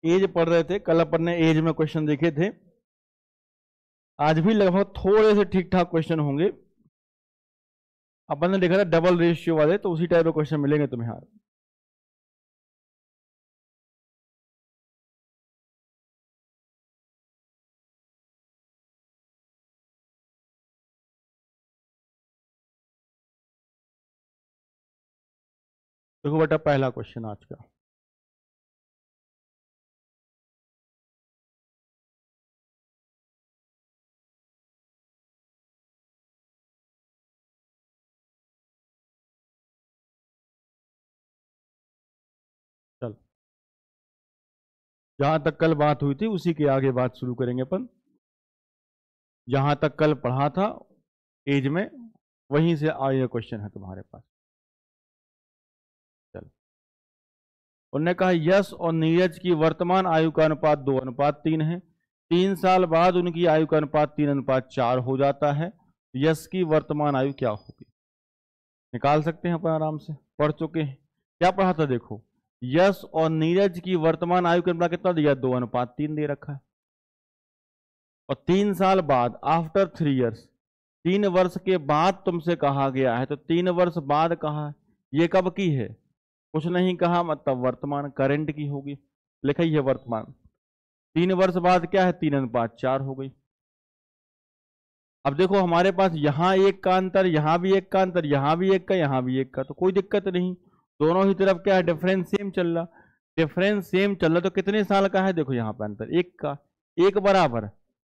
As पढ़ रहे थे, कल अपन ने एज में क्वेश्चन देखे थे। आज भी लगभग थोड़े से ठीक ठाक क्वेश्चन होंगे। अपन ने देखा था डबल रेशियो वाले, तो उसी टाइप के क्वेश्चन मिलेंगे तुम्हें आज। देखो बेटा, पहला क्वेश्चन आज का। चल, जहां तक कल बात हुई थी उसी के आगे बात शुरू करेंगे अपन। जहां तक कल पढ़ा था एज में, वहीं से आगे क्वेश्चन है तुम्हारे पास। चल, उन्होंने कहा यश और नीरज की वर्तमान आयु का अनुपात 2:3 है। 3 साल बाद उनकी आयु का अनुपात 3:4 हो जाता है। यश की वर्तमान आयु क्या होगी? निकाल सकते हैं अपन आराम से, पढ़ चुके हैं। क्या पढ़ा था देखो, यश और नीरज की वर्तमान आयु का अनुपात कितना दिया? 2:3 दे रखा है। और 3 साल बाद, आफ्टर 3 years, 3 वर्ष के बाद तुमसे कहा गया है, तो 3 वर्ष बाद कहा है, ये कब की है? कुछ नहीं कहा, मतलब वर्तमान करंट की होगी। लिखा ही है वर्तमान। 3 वर्ष बाद क्या है? 3:4 हो गई। अब देखो हमारे पास यहां एक का अंतर, यहां भी एक का अंतर, यहां भी एक का, यहां भी एक का, तो कोई दिक्कत नहीं। दोनों ही तरफ क्या है? डिफरेंस सेम चल रहा। डिफरेंस सेम चल रहा, तो कितने साल का है? देखो यहां पे अंतर एक का। एक बराबर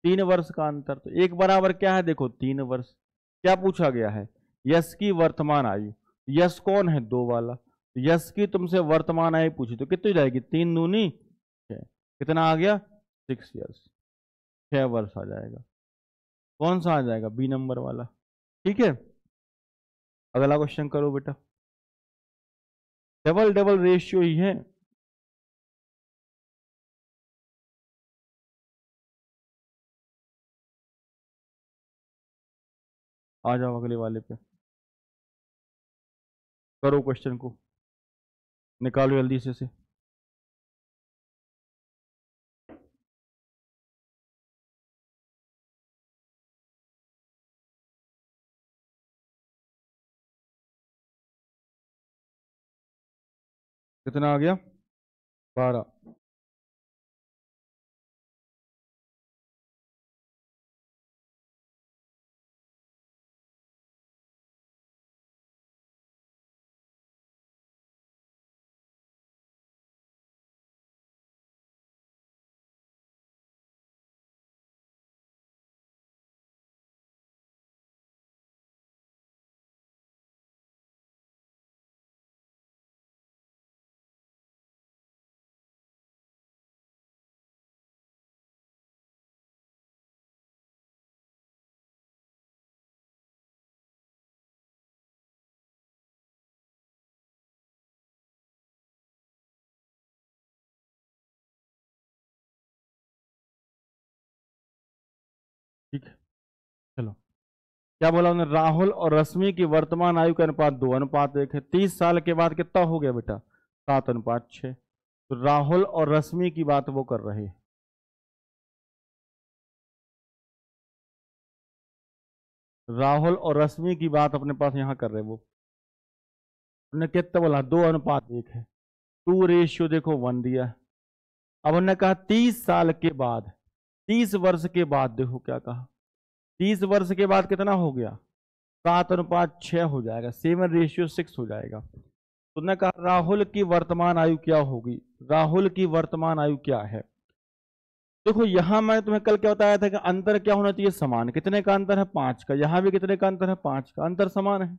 3 वर्ष का अंतर, तो एक बराबर क्या है? देखो 3 वर्ष। क्या पूछा गया है? यश की वर्तमान आयु। यश कौन है? 2 वाला। यश की तुमसे वर्तमान आयु पूछी, तो कितनी जाएगी? 3 दूनी 6। कितना आ गया? 6 years। 6 वर्ष आ जाएगा। कौन सा आ जाएगा? बी नंबर वाला। ठीक है, अगला क्वेश्चन करो बेटा। डबल डबल रेशियो ही है। आ जाओ अगले वाले पे, करो क्वेश्चन को, निकालो जल्दी से। कितना आ गया? 12। ठीक है, चलो। क्या बोला उन्होंने? राहुल और रश्मि की वर्तमान आयु का अनुपात 2:1 है। 30 साल के बाद कितना हो गया बेटा? 7:6। तो राहुल और रश्मि की बात वो कर रहे हैं। राहुल और रश्मि की बात अपने पास यहां कर रहे हैं वो। उन्होंने कितना बोला? 2:1 है। 2:, देखो 1 दिया है। अब उन्होंने कहा 30 साल के बाद, 30 वर्ष के बाद, देखो क्या कहा, 30 वर्ष के बाद कितना हो गया? 7:6 हो जाएगा, 7:6 हो जाएगा। तो उन्होंने कहा राहुल की वर्तमान आयु क्या होगी? राहुल की वर्तमान आयु क्या है? देखो यहां मैंने तुम्हें कल क्या बताया था कि अंतर क्या होना चाहिए? समान। कितने का अंतर है? 5 का। यहां भी कितने का अंतर है? 5 का। अंतर समान है,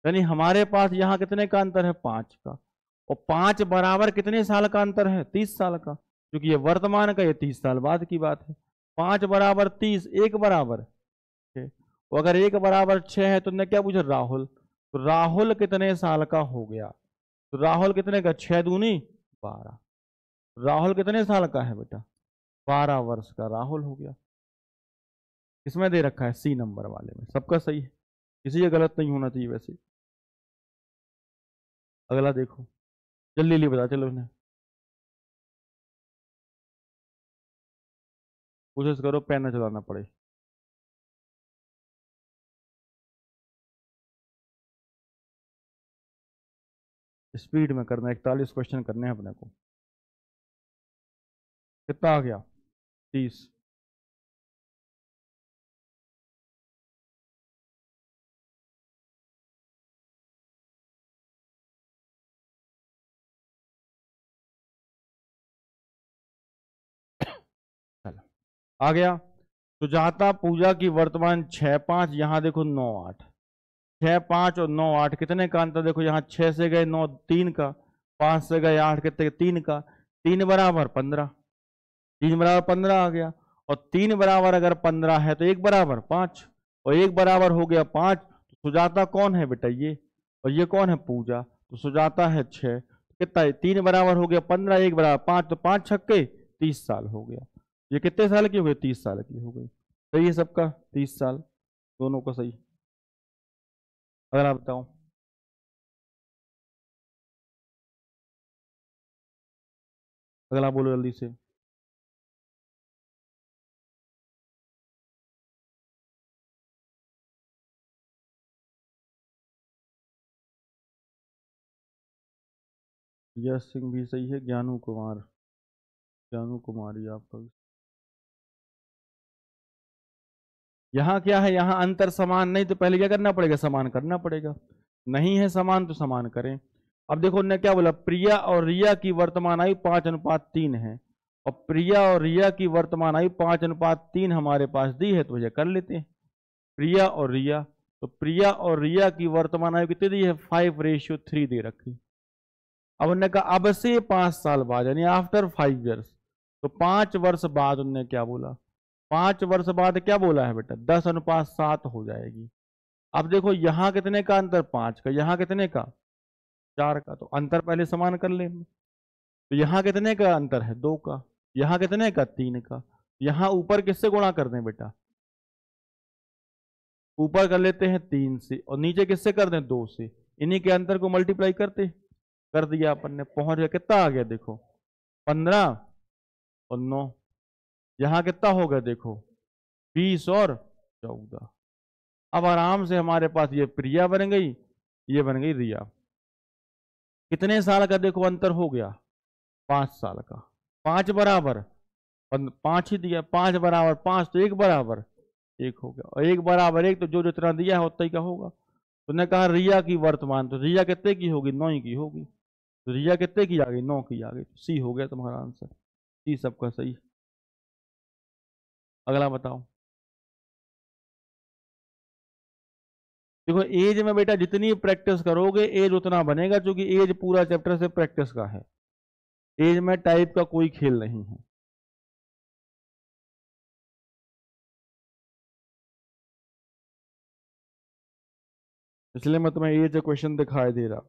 यानी हमारे पास यहां कितने का अंतर है? 5 का। और 5 बराबर कितने साल का अंतर है? 30 साल का। क्योंकि ये वर्तमान का, ये 30 साल बाद की बात है। 5 बराबर 30, 1 बराबर 6। तो अगर 1 बराबर 6 है, तो उन्होंने क्या पूछा? राहुल। तो राहुल कितने साल का हो गया? तो राहुल कितने का? 6 दूनी 12। राहुल कितने साल का है बेटा? 12 वर्ष का राहुल हो गया। इसमें दे रखा है सी नंबर वाले में, सबका सही है, किसी का गलत नहीं होना चाहिए वैसे। अगला देखो, जल्दी जल्दी बता चलो उन्हें। कोशिश करो पेन न चलाना पड़े। स्पीड में करना, 41 क्वेश्चन करने हैं अपने को। कितना आ गया? 30। चलो आ गया। सुजाता पूजा की वर्तमान 6-5, यहां देखो 9-8। 6-5 और 9-8 कितने का अंतर देखो, यहाँ 6 से गए 9, 3 का। 5 से गए 8, कितने? 3 का। 3 बराबर 15। 3 बराबर 15 आ गया। और 3 बराबर अगर 15 है तो 1 बराबर 5, और 1 बराबर हो गया 5। तो सुजाता कौन है बेटा? ये। और ये कौन है? पूजा। तो सुजाता है 6। कितना है? 3 बराबर हो गया 15, 1 बराबर 5, तो 5 छक्के 30 साल हो गया। ये कितने साल की हो गई? 30 साल की हो गई। सही है सबका? 30 साल दोनों को सही। अगला बताओ। अगला बोलो जल्दी से। यश सिंह भी सही है। ज्ञानू कुमार, ज्ञानू कुमारी आपका भी। यहाँ क्या है? यहाँ अंतर समान नहीं, तो पहले क्या करना पड़ेगा? समान करना पड़ेगा। नहीं है समान तो समान करें। अब देखो उन्होंने क्या बोला, प्रिया और रिया की वर्तमान आयु 5:3 है। और प्रिया और रिया की वर्तमान आयु 5:3 हमारे पास दी है, तो ये कर लेते हैं। प्रिया और रिया, तो प्रिया और रिया की वर्तमान आयु कितनी दी है? 5:3 दे रखी। अब उन्होंने कहा अब से 5 साल बाद, यानी आफ्टर 5 ईयर्स, तो 5 वर्ष बाद उन्होंने क्या बोला? 5 वर्ष बाद क्या बोला है बेटा? 10:7 हो जाएगी। अब देखो यहां कितने का अंतर? 5 का। यहां कितने का? 4 का। तो अंतर पहले समान कर ले। तो यहां कितने का अंतर है? 2 का। यहां कितने का? 3 का। यहां ऊपर किससे गुणा कर दें बेटा? ऊपर कर लेते हैं 3 से, और नीचे किससे कर दें? 2 से। इन्हीं के अंतर को मल्टीप्लाई करते, कर दिया अपन ने, पहुंच गया। कितना आ गया देखो? 15 और 9। यहां कितना हो गया देखो? 20 और 14। अब आराम से हमारे पास ये प्रिया बन गई, ये बन गई रिया। कितने साल का देखो अंतर हो गया? 5 साल का। 5 बराबर 5 ही दिया। 5 बराबर 5, तो 1 बराबर 1 हो गया। और 1 बराबर 1, तो जो जितना दिया है उतना ही का होगा। तो ने कहा रिया की वर्तमान, तो रिया कितने की होगी? 9 ही की होगी। तो रिया कितने की आ गई? 9 की आ गई। सी हो गया तुम्हारा आंसर। सी सबका सही। अगला बताओ। देखो एज में बेटा जितनी प्रैक्टिस करोगे एज उतना बनेगा, क्योंकि एज पूरा चैप्टर से प्रैक्टिस का है। एज में टाइप का कोई खेल नहीं है। इसलिए मैं तुम्हें एज क्वेश्चन दिखाई दे रहा।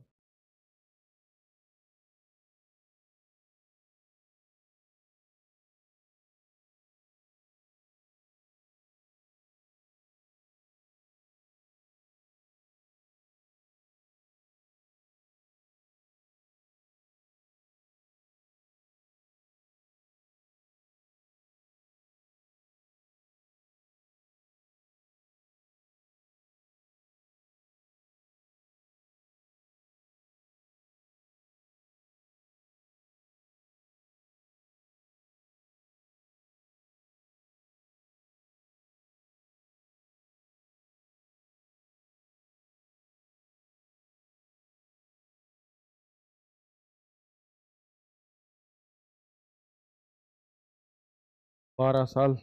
बारह साल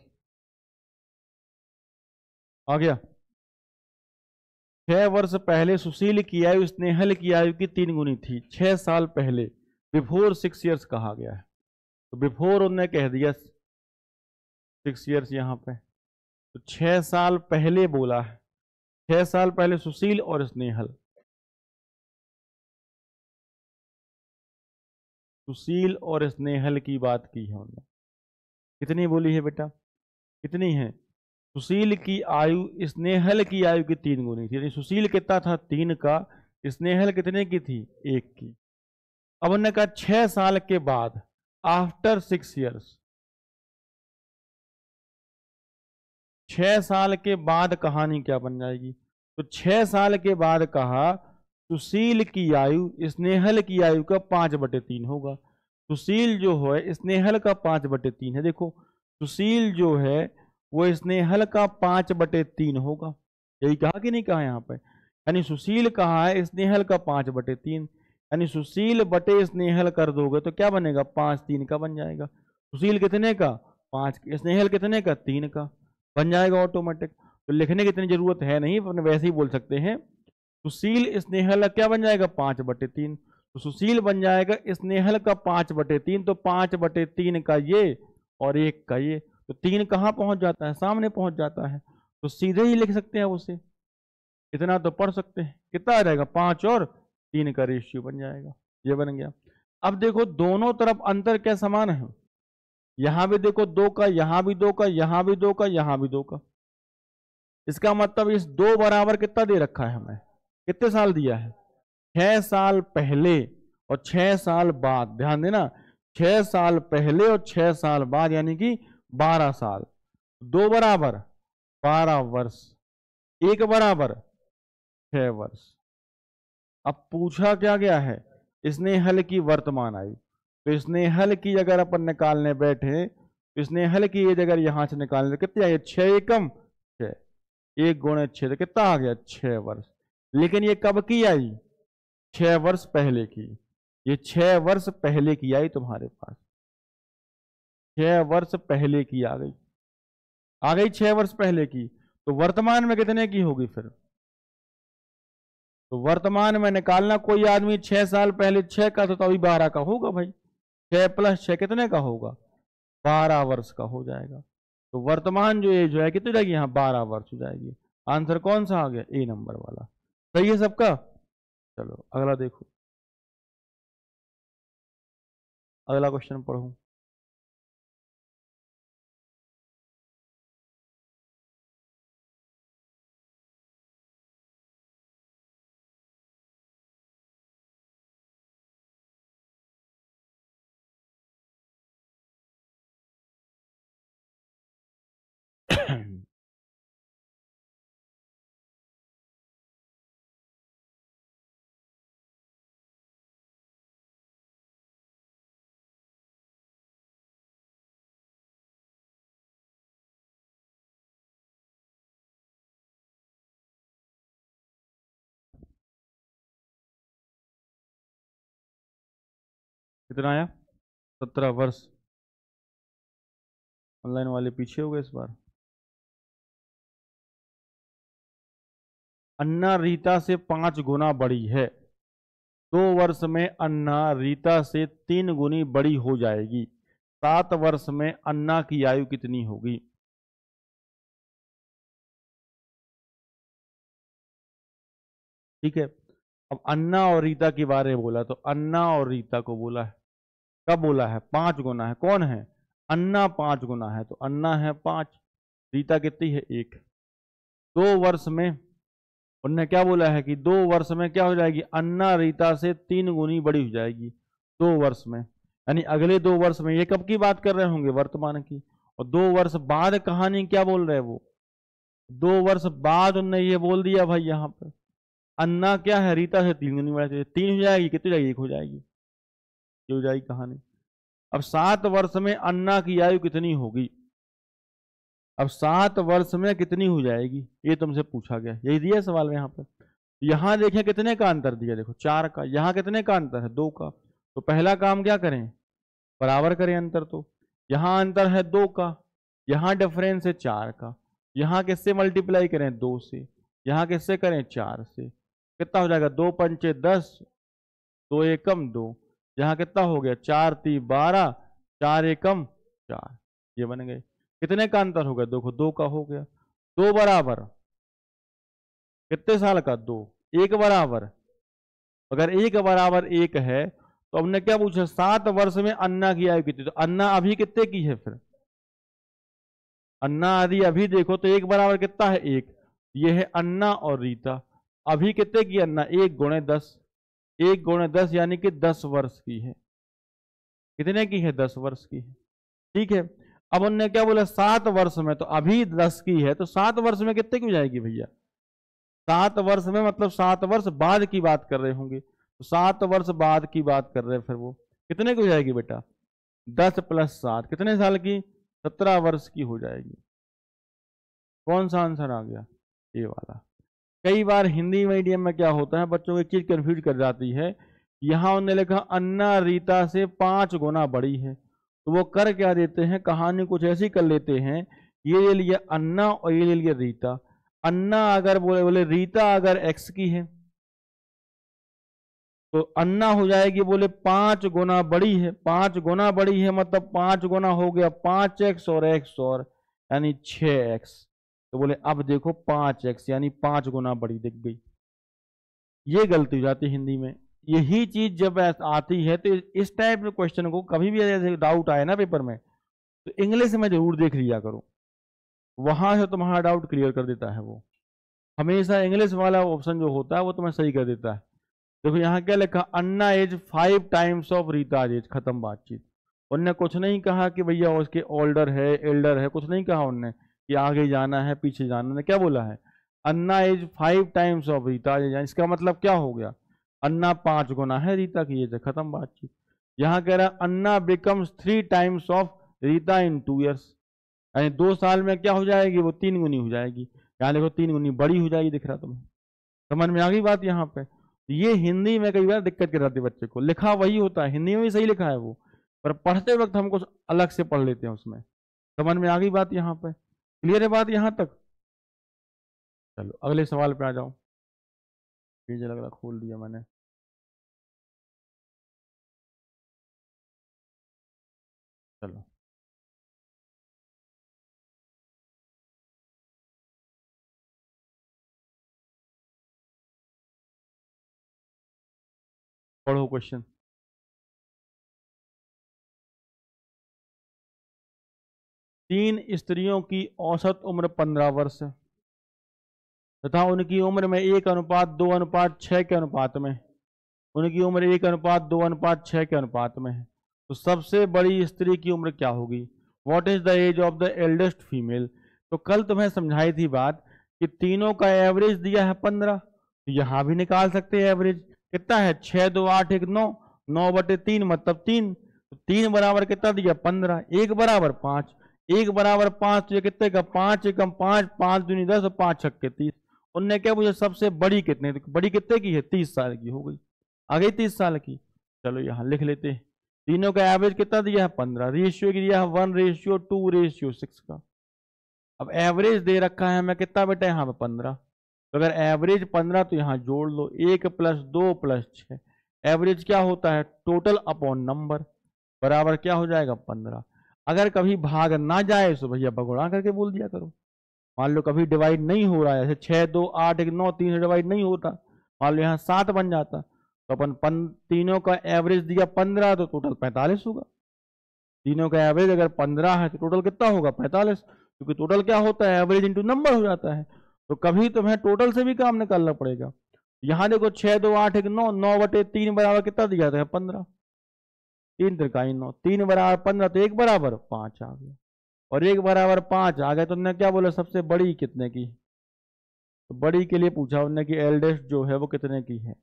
आ गया। 6 वर्ष पहले सुशील की आयु स्नेहल की आयु की 3 गुनी थी। 6 साल पहले, बिफोर 6 ईयर्स कहा गया है। तो बिफोर उन्होंने कह दिया 6 ईयर्स यहां पे। तो 6 साल पहले बोला है। 6 साल पहले सुशील और स्नेहल, सुशील और स्नेहल की बात की है उन्होंने। कितनी बोली है बेटा? कितनी है? सुशील की आयु स्नेहल की आयु की 3 गुनी थी। यानी सुशील कितना था? 3 का। स्नेहल कितने की थी? 1 की। अब उन्होंने कहा 6 साल के बाद, आफ्टर 6 ईयर्स, 6 साल के बाद कहानी क्या बन जाएगी? तो 6 साल के बाद कहा सुशील की आयु स्नेहल की आयु का 5/3 होगा। सुशील जो है स्नेहल का 5/3 है। देखो सुशील जो है वो स्नेहल का 5/3 होगा। यही कहा कि नहीं कहा यहाँ पे? यानी सुशील कहा है स्नेहल का 5/3, यानी सुशील बटे स्नेहल कर दोगे तो क्या बनेगा? 5/3 का बन जाएगा। सुशील कितने का? 5, स्नेहल कितने का? 3 का बन जाएगा ऑटोमेटिक। तो लिखने की इतनी जरूरत है नहीं, अपने वैसे ही बोल सकते हैं। सुशील स्नेहल क्या बन जाएगा? 5/3। तो सुशील बन जाएगा स्नेहल का 5/3, तो 5/3 का ये और 1 का ये, तो 3 कहाँ पहुंच जाता है? सामने पहुंच जाता है। तो सीधे ही लिख सकते हैं उसे, इतना तो पढ़ सकते हैं। कितना आ जाएगा? 5 और 3 का रेशियो बन जाएगा। ये बन गया। अब देखो दोनों तरफ अंतर क्या समान है? यहां भी देखो 2 का, यहां भी 2 का, यहां भी 2 का, यहां भी 2 का। इसका मतलब इस 2 बराबर कितना दे रखा है हमें? कितने साल दिया है? 6 साल पहले और 6 साल बाद। ध्यान देना, 6 साल पहले और 6 साल बाद, यानी कि 12 साल। 2 बराबर 12 वर्ष, 1 बराबर 6 वर्ष। अब पूछा क्या गया है? स्नेहल की वर्तमान आयु। तो स्नेहल की अगर अपन निकालने बैठे तो स्नेहल की एज अगर यहां से निकालने तो कितनी आई? 6 एकम 6, 1 गुणे 6 तो कितना आ गया? 6 वर्ष। लेकिन ये कब की आई? 6 वर्ष पहले की। ये 6 वर्ष पहले की आई तुम्हारे पास, 6 वर्ष पहले की आ गई। आ गई 6 वर्ष पहले की। तो वर्तमान में कितने की होगी फिर? तो वर्तमान में निकालना, कोई आदमी 6 साल पहले 6 का था तो अभी 12 का होगा भाई। 6 + 6 कितने का होगा? 12 वर्ष का हो जाएगा। तो वर्तमान जो एज है कितनी जाएगी? यहाँ 12 वर्ष हो जाएगी। आंसर कौन सा आ गया? ए नंबर वाला। सही है सबका? चलो अगला देखो, अगला क्वेश्चन पढ़ो। कितना आया? 17 वर्ष। ऑनलाइन वाले पीछे हो गए इस बार। अन्ना रीता से 5 गुना बड़ी है। 2 वर्ष में अन्ना रीता से 3 गुनी बड़ी हो जाएगी। 7 वर्ष में अन्ना की आयु कितनी होगी? ठीक है। अब अन्ना और रीता के बारे में बोला, तो अन्ना और रीता को बोला है, कब बोला है? 5 गुना है। कौन है? अन्ना 5 गुना है, तो अन्ना है 5, रीता कितनी है? 1। 2 वर्ष में उन्होंने क्या बोला है कि 2 वर्ष में क्या हो जाएगी? अन्ना रीता से 3 गुनी बड़ी हो जाएगी 2 वर्ष में। यानी अगले 2 वर्ष में। ये कब की बात कर रहे होंगे? वर्तमान की। और 2 वर्ष बाद कहानी क्या बोल रहे हैं वो? 2 वर्ष बाद उनने ये बोल दिया भाई यहाँ पर अन्ना क्या है? रीता से 3 गुनी बड़ा चाहिए। 3 हो जाएगी, कितनी जाएगी? 1 हो जाएगी। ये हो जाएगी कहानी। अब 7 वर्ष में अन्ना की आयु कितनी होगी? अब 7 वर्ष में कितनी हो जाएगी ये तुमसे पूछा गया, यही दिया सवाल में यहाँ पर। यहां देखें कितने का अंतर दिया, देखो 4 का। यहां कितने का अंतर है? 2 का। तो पहला काम क्या करें? बराबर करें अंतर। तो यहां अंतर है 2 का, यहां डिफरेंस है 4 का। यहां किससे मल्टीप्लाई करें? 2 से। यहां किससे करें? 4 से। कितना हो जाएगा? 2 पंचे 10, 2 एकम 2। यहां कितना हो गया? 4 × 3 = 12, 4 एकम 4। ये बन गए। कितने का अंतर हो गया? देखो 2 का हो गया। 2 बराबर कितने साल का? 2। 1 बराबर, अगर 1 बराबर 1 है तो हमने क्या पूछा? 7 वर्ष में अन्ना की आयु कितनी? तो अन्ना अभी कितने की है फिर? अन्ना आदि अभी देखो तो 1 बराबर कितना है? 1। ये है अन्ना और रीता। अभी कितने की अन्ना? 1 गुणे 10। 1 गुणे 10 यानी कि 10 वर्ष की है। कितने की है? 10 वर्ष की है। ठीक है। अब उनने क्या बोला 7 वर्ष में, तो अभी 10 की है तो 7 वर्ष में कितने की हो जाएगी भैया? 7 वर्ष में मतलब 7 वर्ष बाद की बात कर रहे होंगे, तो 7 वर्ष बाद की बात कर रहे हैं, फिर वो कितने की हो जाएगी बेटा? 10 + 7 कितने साल की? 17 वर्ष की हो जाएगी। कौन सा आंसर आ गया? ये वाला। कई बार हिंदी मीडियम में क्या होता है, बच्चों को एक चीज कंफ्यूज कर जाती है। यहां उन्होंने लिखा अन्ना रीता से 5 गुना बड़ी है, तो वो कर क्या देते हैं, कहानी कुछ ऐसी कर लेते हैं, ये ले लिया अन्ना और ये ले लिया रीता। अन्ना अगर बोले बोले रीता अगर x की है तो अन्ना हो जाएगी बोले 5 गुना बड़ी है। 5 गुना बड़ी है मतलब 5 गुना हो गया 5x और x और यानी 6x। तो बोले अब देखो 5x यानी 5 गुना बड़ी दिख गई। ये गलती हो जाती है हिंदी में। यही चीज जब आती है तो इस टाइप के क्वेश्चन को कभी भी ऐसे डाउट आए ना पेपर में, तो इंग्लिश में जरूर देख लिया करो, वहां से तुम्हारा डाउट क्लियर कर देता है वो। हमेशा इंग्लिश वाला ऑप्शन जो होता है वो तुम्हें सही कर देता है। देखो यहाँ क्या लिखा, Anna age 5 times of Rita age, खत्म बातचीत। उनने कुछ नहीं कहा कि भैया उसके ओल्डर है एल्डर है, कुछ नहीं कहा उनने कि आगे जाना है पीछे जाना। उन्होंने क्या बोला है, Anna age 5 times of Rita age. इसका मतलब क्या हो गया, अन्ना 5 गुना है रीता की एज, खत्म बातचीत। यहाँ कह रहा है Anna becomes 3 times of Rita in 2 years, यानी 2 साल में क्या हो जाएगी, वो 3 गुनी हो जाएगी। यहाँ देखो 3 गुनी बड़ी हो जाएगी, दिख रहा तुम्हें? समझ में आ गई बात यहाँ पे? ये हिंदी में कई बार दिक्कत कर जाती है बच्चे को, लिखा वही होता है, हिंदी में भी सही लिखा है वो, पर पढ़ते वक्त हम कुछ अलग से पढ़ लेते हैं उसमें। समझ में आ गई बात यहाँ पे? क्लियर है बात यहाँ तक? चलो अगले सवाल पे आ जाओ। पेज लग रहा खोल दिया मैंने। चलो पढ़ो क्वेश्चन। 3 स्त्रियों की औसत उम्र 15 वर्ष है तथा उनकी उम्र में 1:2:6 के अनुपात में, उनकी उम्र 1:2:6 के अनुपात में है। तो सबसे बड़ी स्त्री की उम्र क्या होगी? What is the age of the eldest female? तो कल तुम्हें समझाई थी बात कि तीनों का एवरेज दिया है 15, तो यहां भी निकाल सकते हैं एवरेज। कितना है, 6 2 8 1 9, 9/3 मतलब 3, तो 3 बराबर कितना दिया 15, 1 बराबर 5, 1 बराबर 5, तो ये कितने का 5 एकम 5, 5 दूनी 10 और 5 छक्के 30। उनने क्या पूछा सबसे बड़ी कितने, तो बड़ी कितने की है, 30 साल की हो गई, आ गई 30 साल की। चलो यहां लिख लेते हैं, तीनों का एवरेज कितना दिया है 15, रेशियो दिया है 1:2:6 का। अब एवरेज दे रखा है हमें कितना बेटा यहाँ पे 15, तो अगर एवरेज 15 तो यहाँ जोड़ लो 1 + 2 + 6, एवरेज क्या होता है टोटल अपॉन नंबर, बराबर क्या हो जाएगा 15। अगर कभी भाग ना जाए तो भैया बगुड़ा करके बोल दिया करो। मान लो कभी डिवाइड नहीं हो रहा है, जैसे 6 2 8 1 9 3 से डिवाइड नहीं होता, मान लो यहाँ 7 बन जाता, तो अपन तीनों का एवरेज दिया 15 तो टोटल 45 होगा। तीनों का एवरेज अगर 15 है तो टोटल कितना होगा 45, क्योंकि टोटल क्या होता है एवरेज इंटू नंबर हो जाता है। तो कभी तुम्हें टोटल से भी काम निकालना पड़ेगा। यहाँ देखो 6 2 8 1 9, 9/3 बराबर कितना दिया था 15, 3 3 9, 3 बराबर 15 तो 1 बराबर 5 आ गया, और 1 बराबर 5 आ गया। तो उन्होंने क्या बोला सबसे बड़ी कितने की, तो बड़ी के लिए पूछा उन्होंने कि एल्डेस्ट जो है वो कितने की है,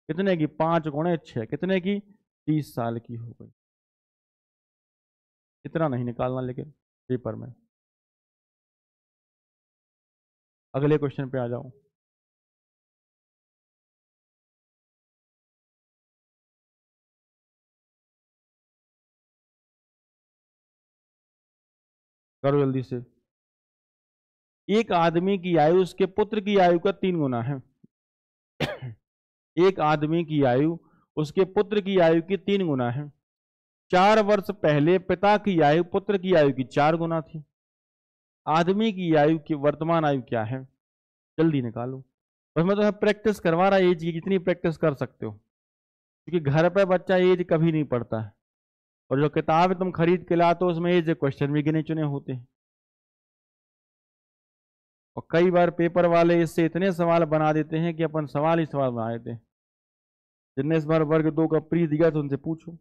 कितने की 5 गुणे 6 कितने की 30 साल की हो गई। इतना नहीं निकालना लेकिन पेपर में। अगले क्वेश्चन पे आ जाओ। करो जल्दी से। एक आदमी की आयु उसके पुत्र की आयु का 3 गुना है। एक आदमी की आयु उसके पुत्र की आयु की 3 गुना है। 4 वर्ष पहले पिता की आयु पुत्र की आयु की 4 गुना थी। आदमी की आयु की वर्तमान आयु क्या है, जल्दी निकालो। बस मैं तुम्हें प्रैक्टिस करवा रहा एज की, जितनी प्रैक्टिस कर सकते हो, क्योंकि घर पे बच्चा एज कभी नहीं पढ़ता है, और जो किताब तुम खरीद के लाते हो उसमें एज क्वेश्चन भी गिने चुने होते हैं। और कई बार पेपर वाले इससे इतने सवाल बना देते हैं कि अपन सवाल ही सवाल बना देते हैं। जिनने इस बार वर्ग 2 का प्री दिया तो उनसे पूछो।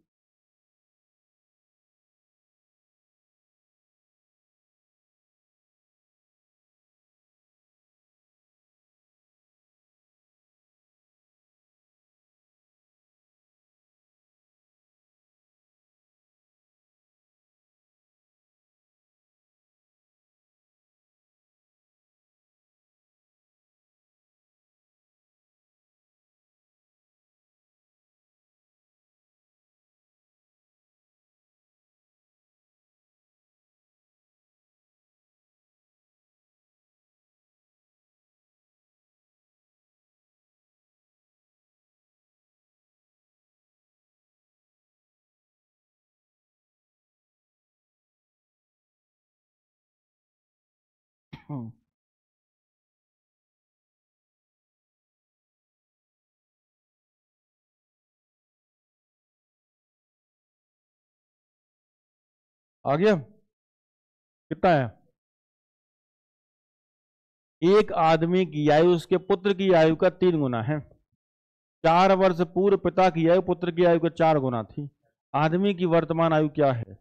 आ गया? कितना है? एक आदमी की आयु उसके पुत्र की आयु का 3 गुना है। 4 वर्ष पूर्व पिता की आयु पुत्र की आयु का 4 गुना थी। आदमी की वर्तमान आयु क्या है?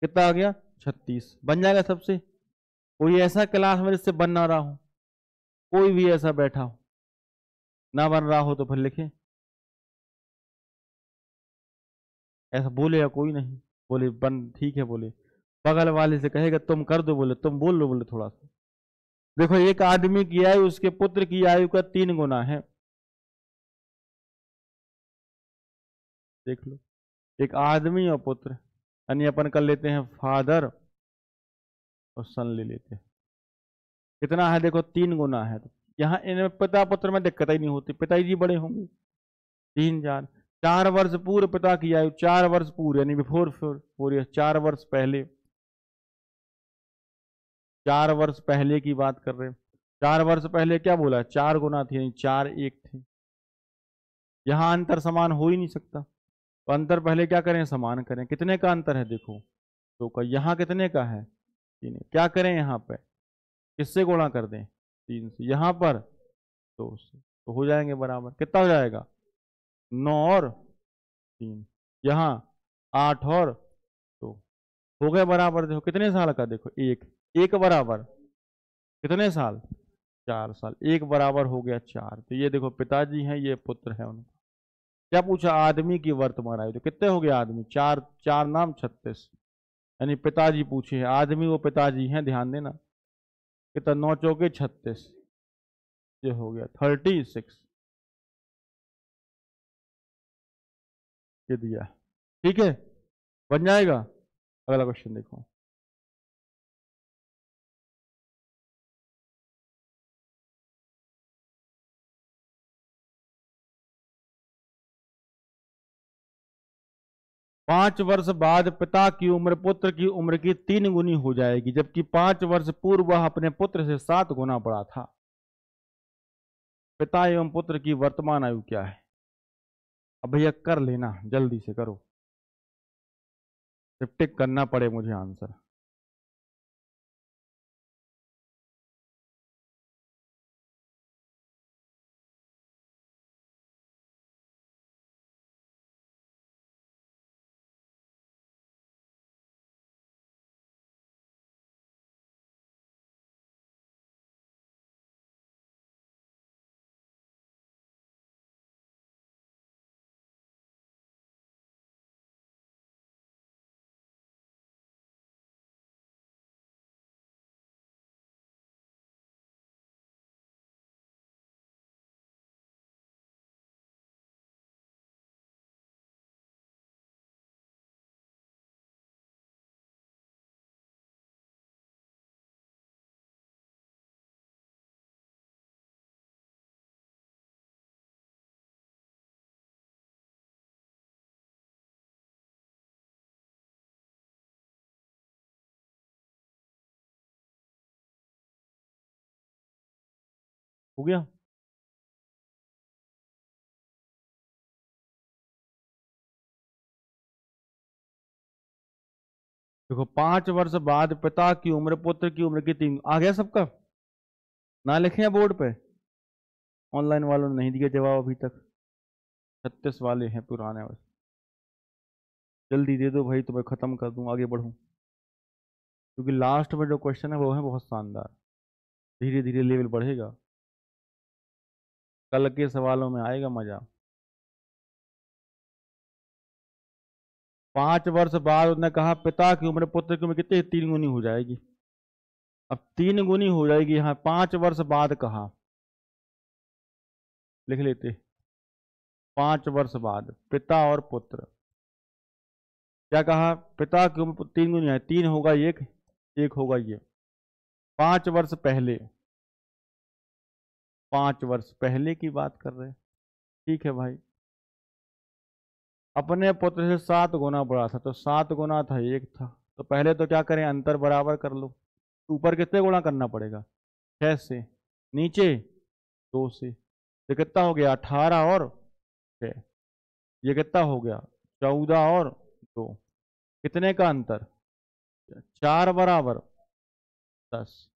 कितना आ गया? 36। बन जाएगा सबसे? कोई ऐसा क्लास में जिससे बन ना रहा हो? कोई भी ऐसा बैठा हो ना बन रहा हो तो फिर लिखे। ऐसा बोलेगा कोई नहीं। बोले बन ठीक है, बोले बगल वाले से कहेगा तुम कर दो, बोले तुम बोल लो, बोले थोड़ा सा। देखो एक आदमी की आयु उसके पुत्र की आयु का 3 गुना है। देख लो, एक आदमी और पुत्र, यानी अपन कर लेते हैं फादर और सन ले लेते हैं। कितना है? देखो 3 गुना है। तो यहाँ इनमें पिता पुत्र में दिक्कत ही नहीं होती, पिताजी बड़े होंगे। 3 4 4 वर्ष पूर्व पिता की आयु, 4 वर्ष पूर्व यानी बिफोर 4 ईयर्स, 4 वर्ष पहले, 4 वर्ष पहले की बात कर रहे हैं। 4 वर्ष पहले क्या बोला? 4 गुना थी, यानी 4 1 थे। यहां अंतर समान हो ही नहीं सकता, तो अंतर पहले क्या करें? समान करें। कितने का अंतर है? देखो 2 का। यहाँ कितने का है? 3। क्या करें यहाँ पे? किससे गुणा कर दें? 3 से। यहाँ पर 2 से, तो हो जाएंगे बराबर। कितना हो जाएगा? 9 और 3। यहाँ 8 और 2 हो गए बराबर। देखो कितने साल का? देखो 1 1 बराबर कितने साल? 4 साल। 1 बराबर हो गया 4। तो ये देखो पिताजी हैं, ये पुत्र है उनका। क्या पूछा? आदमी की वर्तमान आयु। तो कितने हो गए आदमी? 4 4 नाम 36, यानी पिताजी पूछे हैं, आदमी वो पिताजी हैं, ध्यान देना। कितना? 9 चौके 36, ये हो गया 36। ये दिया, ठीक है, बन जाएगा। अगला क्वेश्चन देखो। पांच वर्ष बाद पिता की उम्र पुत्र की उम्र की 3 गुनी हो जाएगी, जबकि 5 वर्ष पूर्व वह अपने पुत्र से 7 गुना बड़ा था। पिता एवं पुत्र की वर्तमान आयु क्या है? अब भैया कर लेना, जल्दी से करो, जब टिक करना पड़े मुझे आंसर। हो गया? देखो 5 वर्ष बाद पिता की उम्र पुत्र की उम्र की 3। आ गया सबका? ना लिखे बोर्ड पे? ऑनलाइन वालों ने नहीं दिया जवाब अभी तक। 36 वाले हैं पुराने बस। जल्दी दे दो भाई तो मैं खत्म कर दूं, आगे बढ़ूं, क्योंकि लास्ट में जो क्वेश्चन है वो है बहुत शानदार। धीरे धीरे लेवल बढ़ेगा, कल के सवालों में आएगा मजा। 5 वर्ष बाद उसने कहा पिता की उम्र पुत्र की उम्र कितनी? 3 गुनी हो जाएगी। अब 3 गुनी हो जाएगी, यहाँ 5 वर्ष बाद कहा, लिख लेते। 5 वर्ष बाद पिता और पुत्र, क्या कहा? पिता की उम्र 3 गुनी है, 3 होगा 1, 1 होगा ये। 5 वर्ष पहले, 5 वर्ष पहले की बात कर रहे हैं, ठीक है भाई। अपने पुत्र से 7 गुना बड़ा था, तो 7 गुना था 1 था, तो पहले तो क्या करें? अंतर बराबर कर लो। ऊपर कितने गुणा करना पड़ेगा? 6 से, नीचे 2 से, तो कितना हो गया 18 और 6, ये कितना हो गया 14 और 2, कितने का अंतर 4 बराबर 10।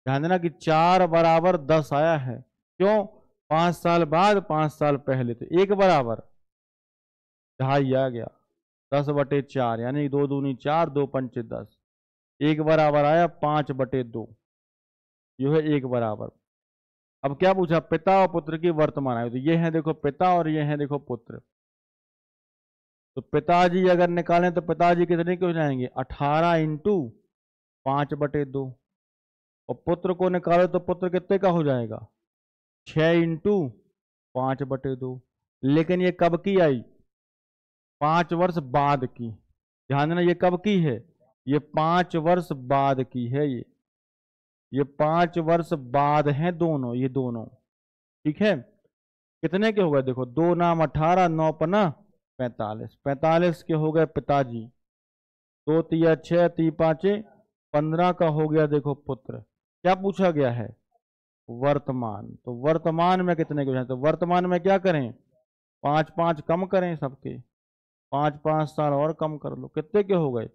ध्यान देना कि 4 बराबर 10 आया है, क्यों 5 साल बाद 5 साल पहले, तो 1 बराबर 2.5 आ गया, 10/4 यानी 2 दूनी 4, 2 पंचे 10, 1 बराबर आया 5/2, यह है 1 बराबर। अब क्या पूछा, पिता और पुत्र की वर्तमान आयु, तो ये है देखो पिता और ये है देखो पुत्र। तो पिताजी अगर निकालें तो पिताजी कितने के हो जाएंगे 18 इंटू 5/2, और पुत्र को निकालो तो पुत्र कितने का हो जाएगा 6 इंटू 5/2। लेकिन ये कब की आई 5 वर्ष बाद की, ध्यान देना ये कब की है, ये 5 वर्ष बाद की है, ये 5 वर्ष बाद हैं दोनों, ये दोनों, ठीक है। कितने के हो गए देखो, 2 नाम 18, 9 पना 45, 45 के हो गए पिताजी, 2 तिया 6, 3 5 15 का हो गया देखो पुत्र। क्या पूछा गया है वर्तमान, तो वर्तमान में कितने के हो जाए, तो वर्तमान में क्या करें 5 5 कम करें सबके, 5 5 साल और कम कर लो, कितने के हो गए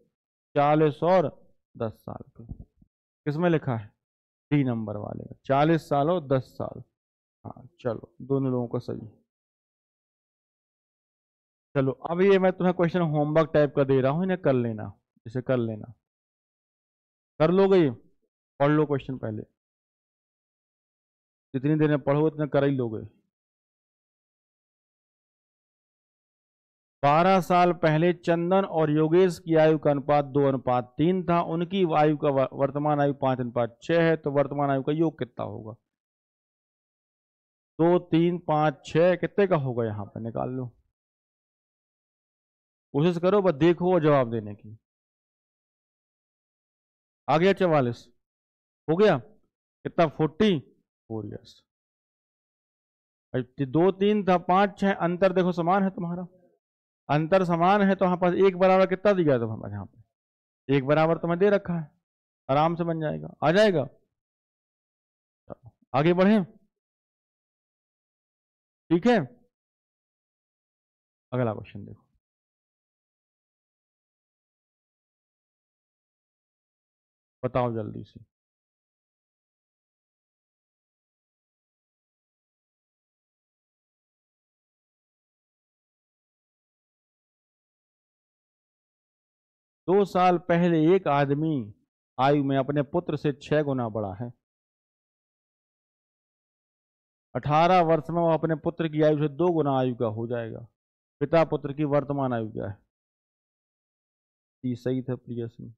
40 और 10 साल के। किसमें लिखा है डी नंबर वाले में 40 साल और 10 साल। हाँ चलो दोनों लोगों को सही। चलो अब ये मैं तुम्हें क्वेश्चन होमवर्क टाइप का दे रहा हूं, इन्हें कर लेना, इसे कर लेना, कर लोगे ये, पढ़ लो क्वेश्चन पहले, जितनी देर में पढ़ो उतना कर ही लोगे। 12 साल पहले चंदन और योगेश की आयु का अनुपात 2:3 था, उनकी आयु का वर्तमान आयु 5:6 है, तो वर्तमान आयु का योग कितना होगा। 2 3 5 6 कितने का होगा, यहां पर निकाल लो, कोशिश करो बस देखो और जवाब देने की। आ गया 44, हो गया कितना 44 ईयर्स। 2 3 था 5 6, अंतर देखो समान है तुम्हारा, अंतर समान है, तो यहाँ पास 1 बराबर कितना दिया तुम्हारे यहाँ पे 1 बराबर तुम्हें दे रखा है, आराम से बन जाएगा, आ जाएगा। आगे बढ़े, ठीक है। अगला क्वेश्चन देखो, बताओ जल्दी से। दो साल पहले एक आदमी आयु में अपने पुत्र से 6 गुना बड़ा है, 18 वर्ष में वो अपने पुत्र की आयु से 2 गुना आयु का हो जाएगा। पिता पुत्र की वर्तमान आयु क्या है, सही था प्रिय सिंह।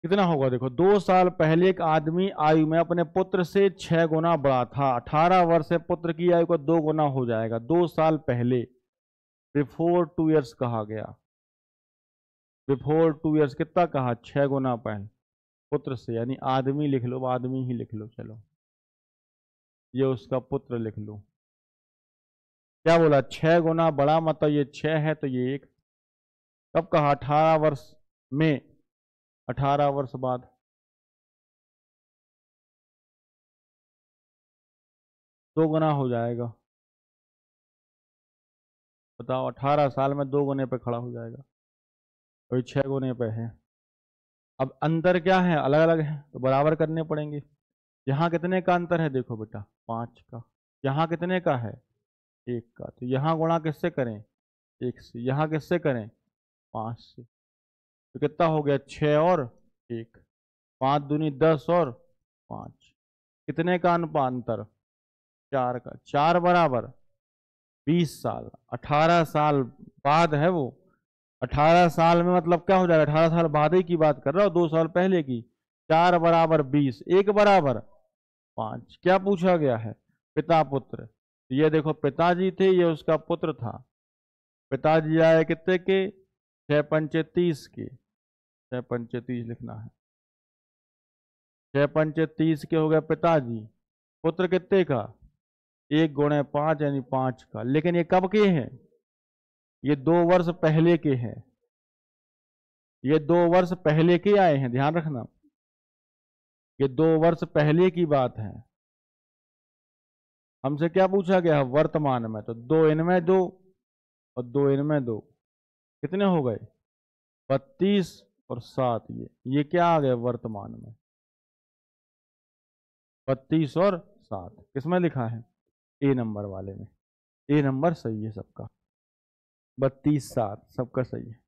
कितना होगा देखो, 2 साल पहले एक आदमी आयु में अपने पुत्र से 6 गुना बड़ा था, 18 वर्ष से पुत्र की आयु का 2 गुना हो जाएगा। 2 साल पहले, बिफोर 2 ईयर्स कहा गया, बिफोर 2 ईयर्स कितना कहा 6 गुना पहले पुत्र से, यानी आदमी लिख लो, आदमी ही लिख लो, चलो ये उसका पुत्र लिख लो। क्या बोला 6 गुना बड़ा, मतलब ये 6 है तो ये 1, कब कहा 18 वर्ष में, 18 वर्ष बाद, दो गुना हो जाएगा। बताओ 18 साल में 2 गुने पे खड़ा हो जाएगा, कोई 6 गुने पे है। अब अंतर क्या है, अलग अलग है तो बराबर करने पड़ेंगे। यहाँ कितने का अंतर है देखो बेटा 5 का, यहाँ कितने का है 1 का, तो यहाँ गुणा किससे करें 1 से, यहाँ किससे करें 5 से, तो कितना हो गया 6 और 1, 5 दूनी 10 और 5, कितने का अनुपात अंतर 4 का, 4 बराबर 20 साल, 18 साल बाद है वो। 18 साल में मतलब क्या हो जाएगा, 18 साल बाद ही की बात कर रहा हूं, 2 साल पहले की। 4 बराबर 20, 1 बराबर 5। क्या पूछा गया है पिता पुत्र, ये देखो पिताजी थे, ये उसका पुत्र था। पिताजी आए कितने के 6 पंचे 30 के, 6 पंचे 30 लिखना है, 6 पंचे 30 के हो गए पिताजी, पुत्र कितने का 1 गुणे 5 यानी 5 का। लेकिन ये कब के हैं ये 2 वर्ष पहले के हैं, ये 2 वर्ष पहले के आए हैं, ध्यान रखना, ये 2 वर्ष पहले की बात है। हमसे क्या पूछा गया है? वर्तमान में। तो 2 इनमें 2 और 2 इनमें 2, कितने हो गए? 32 और 7। ये क्या आ गया वर्तमान में? 32 और 7 किसमें लिखा है? ए नंबर वाले में। ए नंबर सही है सबका, 32 7 सबका सही है।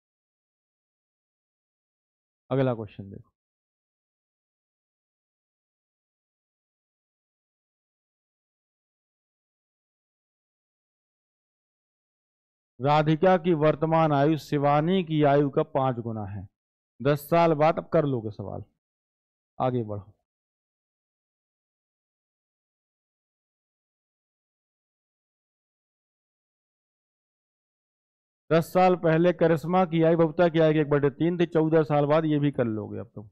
अगला क्वेश्चन देखो। राधिका की वर्तमान आयु शिवानी की आयु का 5 गुना है। 10 साल बाद, अब कर लोगे सवाल, आगे बढ़ो। दस साल पहले करिश्मा की आयु बबीता की आयु की 1/3 थी। 14 साल बाद ये भी कर लोगे अब तुम।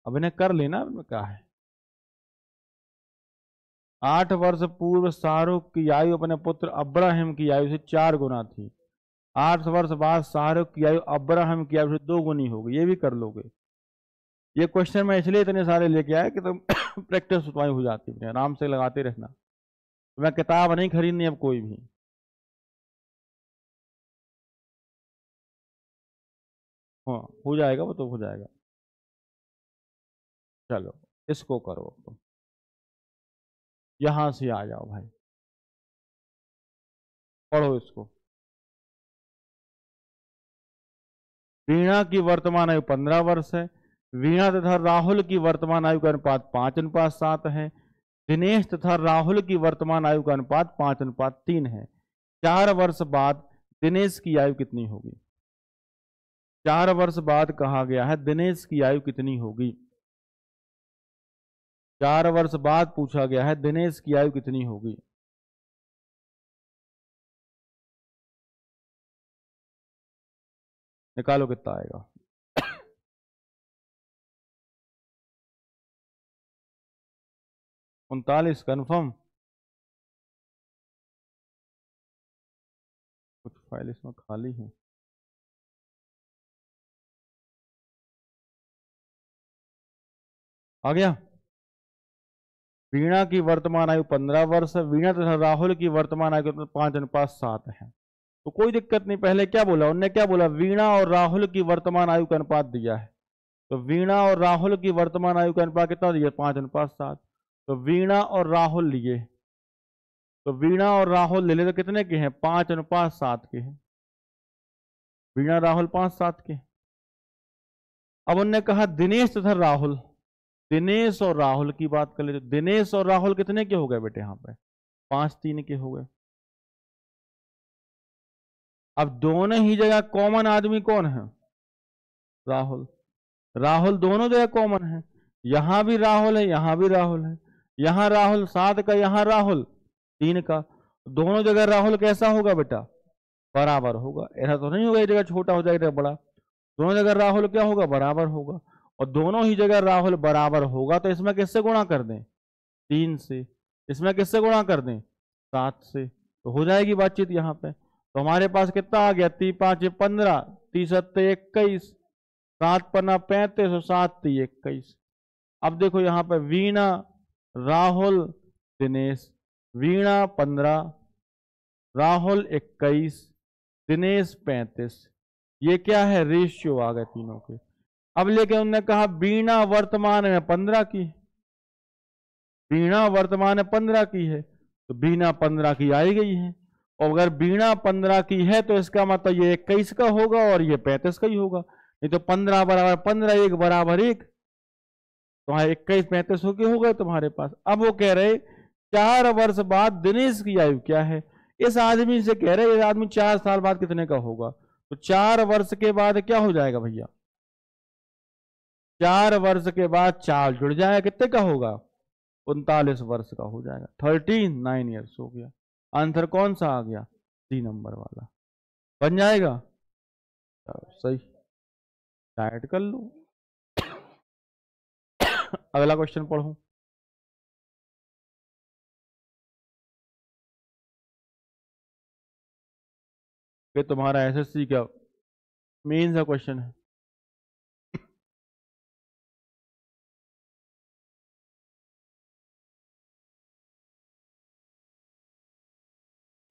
अब इन्हें कर लेना, क्या है। 8 वर्ष पूर्व शाहरुख की आयु अपने पुत्र अब्राहम की आयु से 4 गुना थी। 8 वर्ष बाद शाहरुख की आयु अब्राहम की आयु से 2 गुनी होगी, ये भी कर लोगे। ये क्वेश्चन मैं इसलिए इतने सारे लेके आया कि तुम प्रैक्टिस तुम्हारी हो जाती है, आराम से लगाते रहना। तो मैं किताब नहीं खरीदनी अब कोई भी। हाँ हो जाएगा, वो तो हो जाएगा। चलो इसको करो तुम, यहां से आ जाओ भाई, पढ़ो इसको। वीणा की वर्तमान आयु 15 वर्ष है। वीणा तथा राहुल की वर्तमान आयु का अनुपात 5:7 है। दिनेश तथा राहुल की वर्तमान आयु का अनुपात 5:3 है। 4 वर्ष बाद दिनेश की आयु कितनी होगी? 4 वर्ष बाद कहा गया है दिनेश की आयु कितनी होगी। 4 वर्ष बाद पूछा गया है दिनेश की आयु कितनी होगी। निकालो कितना आएगा। 39 कन्फर्म। कुछ फाइल इसमें खाली है। आ गया। वीणा की वर्तमान आयु 15 वर्ष है। वीणा तथा राहुल की वर्तमान आयु 5:7 है। तो कोई दिक्कत नहीं। पहले क्या बोला उनने? क्या बोला? वीणा और राहुल की वर्तमान आयु का अनुपात दिया है। तो वीणा और राहुल की वर्तमान आयु का अनुपात कितना दिया? 5:7। तो वीणा और राहुल लिए, तो वीणा और राहुल ले ले तो कितने के हैं? 5:7 के हैं। वीणा राहुल 5:7 के। अब उनने कहा दिनेश तथा राहुल, दिनेश और राहुल की बात कर ले। तो दिनेश और राहुल कितने के हो गए बेटे? यहां पे 5:3 के हो गए। अब दोनों ही जगह कॉमन आदमी कौन है? राहुल। राहुल दोनों जगह कॉमन है, यहां भी राहुल है, यहां भी राहुल है। यहां राहुल 7 का, यहां राहुल 3 का। दोनों जगह राहुल कैसा होगा बेटा? बराबर होगा। ऐसा तो नहीं होगा एक जगह छोटा हो जाएगा बड़ा। दोनों जगह राहुल क्या होगा? बराबर होगा। और दोनों ही जगह राहुल बराबर होगा तो इसमें किससे गुणा कर दें? 3 से। इसमें किससे गुणा कर दें? 7 से। तो हो जाएगी बातचीत यहां पे। तो हमारे पास कितना आ गया? 3 5 15, 3 7 21, 7 पन्ना 35 और 7 3 21। अब देखो यहां पे वीणा राहुल दिनेश, वीणा 15, राहुल 21, दिनेश 35। ये क्या है? रेशियो आ गए तीनों के। अब लेके उन्होंने कहा वीणा वर्तमान में 15 की, वीणा वर्तमान में 15 की है, तो वीणा 15 की आई गई है। और अगर वीणा 15 की है तो इसका मतलब ये 21 का होगा और ये 35 का ही होगा। नहीं तो 15 बराबर 15, 1 बराबर 1, तुम्हारे 21 35 हो गए तुम्हारे पास। अब वो कह रहे 4 वर्ष बाद दिनेश की आयु क्या है। इस आदमी से कह रहे ये आदमी 4 साल बाद कितने का होगा। तो 4 वर्ष के बाद क्या हो जाएगा भैया? 4 वर्ष के बाद 4 जुड़ जाएगा, कितने का होगा? 39 वर्ष का हो जाएगा। 39 ईयर्स हो गया। आंसर कौन सा आ गया? 3 नंबर वाला बन जाएगा। सही, डायरेक्ट कर लो। अगला क्वेश्चन पढ़ो। ये तुम्हारा एसएससी का मेन सा क्वेश्चन है।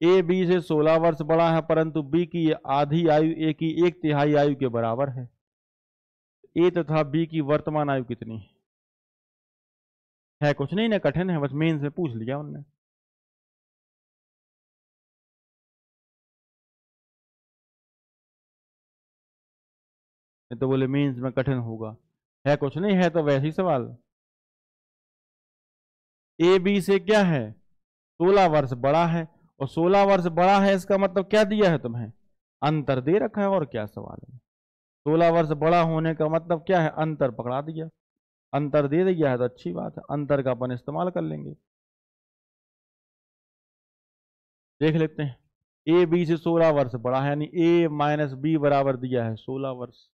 ए बी से 16 वर्ष बड़ा है, परंतु बी की आधी आयु ए की 1/3 आयु के बराबर है। ए तथा बी की वर्तमान आयु कितनी है? कुछ नहीं ना कठिन है, बस मेन से पूछ लिया उनने। तो बोले मेंस में कठिन होगा, है कुछ नहीं है, तो वैसे ही सवाल। ए बी से क्या है? 16 वर्ष बड़ा है, और 16 वर्ष बड़ा है इसका मतलब क्या दिया है तुम्हें? अंतर दे रखा है, और क्या सवाल है? 16 वर्ष बड़ा होने का मतलब क्या है? अंतर पकड़ा दिया, अंतर दे दिया है तो अच्छी बात है, अंतर का अपन इस्तेमाल कर लेंगे। देख लेते हैं, ए बी से 16 वर्ष बड़ा है, यानी ए माइनस बी बराबर दिया है 16 वर्ष,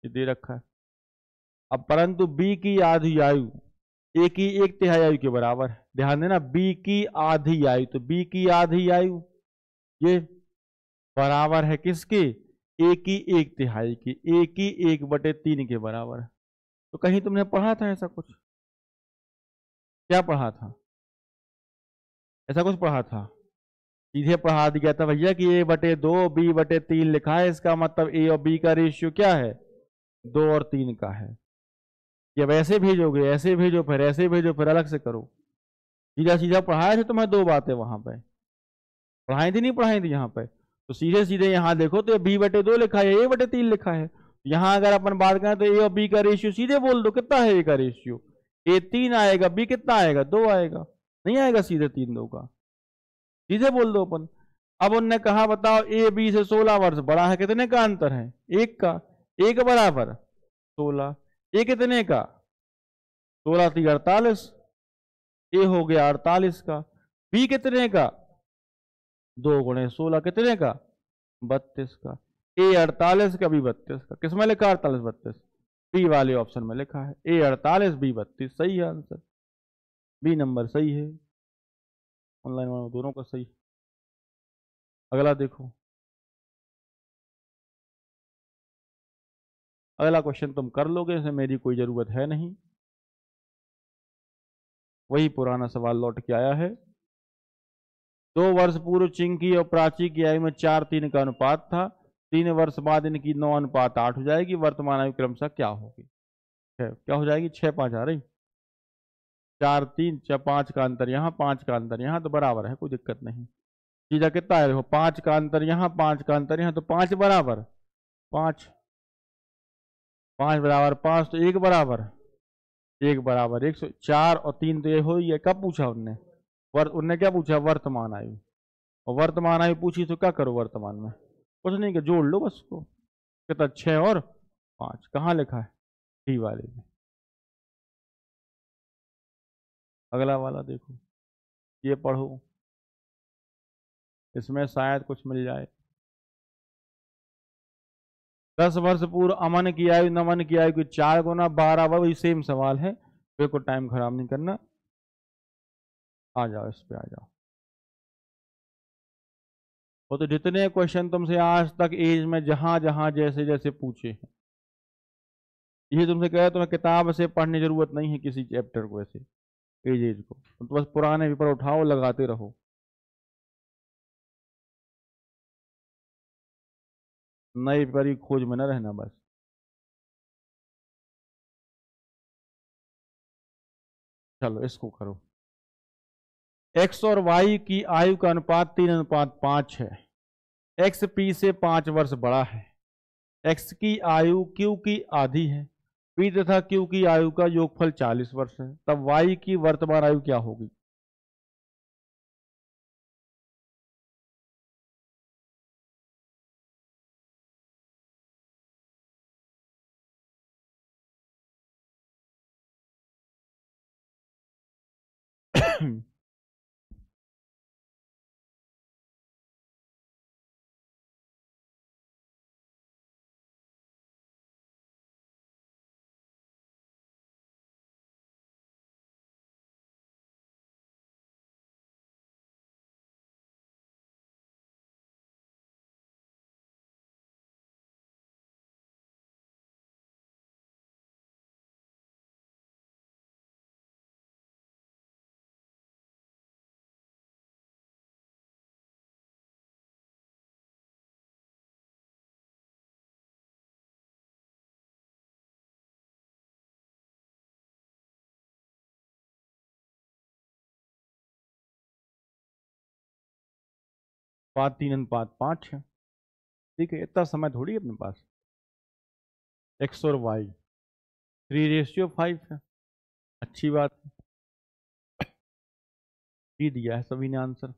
ये दे रखा है। अब परंतु बी की आधी आयु ए की 1/3 आयु के बराबर है। ध्यान देना, बी की आधी आयु, तो बी की आधी आयु ये बराबर है किसके? ए की 1/3 की, ए की 1/3 के बराबर है। तो कहीं तुमने पढ़ा था ऐसा कुछ? क्या पढ़ा था? ऐसा कुछ पढ़ा था? सीधे पढ़ा दिया था भैया कि A/2 B/3 लिखा है, इसका मतलब ए और बी का रेशियो क्या है? 2 और 3 का है। जब ऐसे भेजोगे, ऐसे भेजो, फिर ऐसे भेजो, फिर अलग से करो। सीधा सीधा पढ़ाया था तुम्हें दो बातें वहां पे, पढ़ाई थी नहीं पढ़ाई थी यहाँ पे? तो सीधे सीधे यहाँ देखो तो B/2 लिखा है, A/3 लिखा है। यहाँ अगर अपन बात करें तो ए और बी का रेशियो सीधे बोल दो, कितना है ए का रेशियो? ए 3 आएगा, बी कितना आएगा? 2 आएगा। नहीं आएगा सीधे 3 2 का, सीधे बोल दो अपन। अब उनने कहा बताओ ए बी से 16 वर्ष बड़ा है, कितने का अंतर है? 1 का। एक बराबर 16, ए कितने का? 16 3 48, ए हो गया 48 का। बी कितने का? 2 × 16 कितने का? 32 का। ए 48 का, बी 32 का। किसमें लिखा 48 32? बी वाले ऑप्शन में लिखा है, ए 48 बी 32, सही है आंसर, बी नंबर सही है। ऑनलाइन वालों दोनों का सही। अगला देखो, अगला क्वेश्चन तुम कर लोगे, इसमें मेरी कोई जरूरत है नहीं, वही पुराना सवाल लौट के आया है। 2 वर्ष पूर्व चिंकी और प्राची की आयु में 4:3 का अनुपात था, 3 वर्ष बाद इनकी 9:8 हो जाएगी, वर्तमान आयु क्रमशः क्या होगी? क्या हो जाएगी? 6 5 आ रही, 4 3 5 का अंतर यहाँ, 5 का अंतर यहाँ, तो बराबर है, कोई दिक्कत नहीं। सीधा कितना है देखो, 5 का अंतर यहाँ, 5 का अंतर यहाँ, तो 5 बराबर 5, 5 बराबर 5, तो 1 बराबर 1 बराबर 100। 4 और 3 तो ये हो ही है। कब पूछा उनने? उनने क्या पूछा? वर्तमान आयु। और वर्तमान आयु पूछी तो क्या करो वर्तमान में? कुछ नहीं, कि जोड़ लो बस उसको। कितना? 6 और 5। कहाँ लिखा है? डी वाले में। अगला वाला देखो, ये पढ़ो, इसमें शायद कुछ मिल जाए। 10 वर्ष पूर्व अमन की आयु नमन की आयु की 4 गुना 12, वही सेम सवाल है, तो को टाइम खराब नहीं करना। आ जाओ, इस पे आ जाओ। वो तो जितने क्वेश्चन तुमसे आज तक एज में जहां जहां जैसे जैसे पूछे हैं, ये तुमसे कह, तुम्हें किताब से पढ़ने की जरूरत नहीं है किसी चैप्टर को, ऐसे एज एज को, तो बस पुराने पेपर उठाओ, लगाते रहो। नए पेपर की खोज में न रहना बस। चलो इसको करो। एक्स और वाई की आयु का अनुपात 3:5 है। एक्स पी से 5 वर्ष बड़ा है। एक्स की आयु क्यू की आधी है। पी तथा क्यू की आयु का योगफल 40 वर्ष है, तब वाई की वर्तमान आयु क्या होगी? 3:5 है। ठीक है, इतना समय थोड़ी है अपने पास। एक्स और वाई 3:5 है। अच्छी बात है, पी दिया है सभी ने आंसर।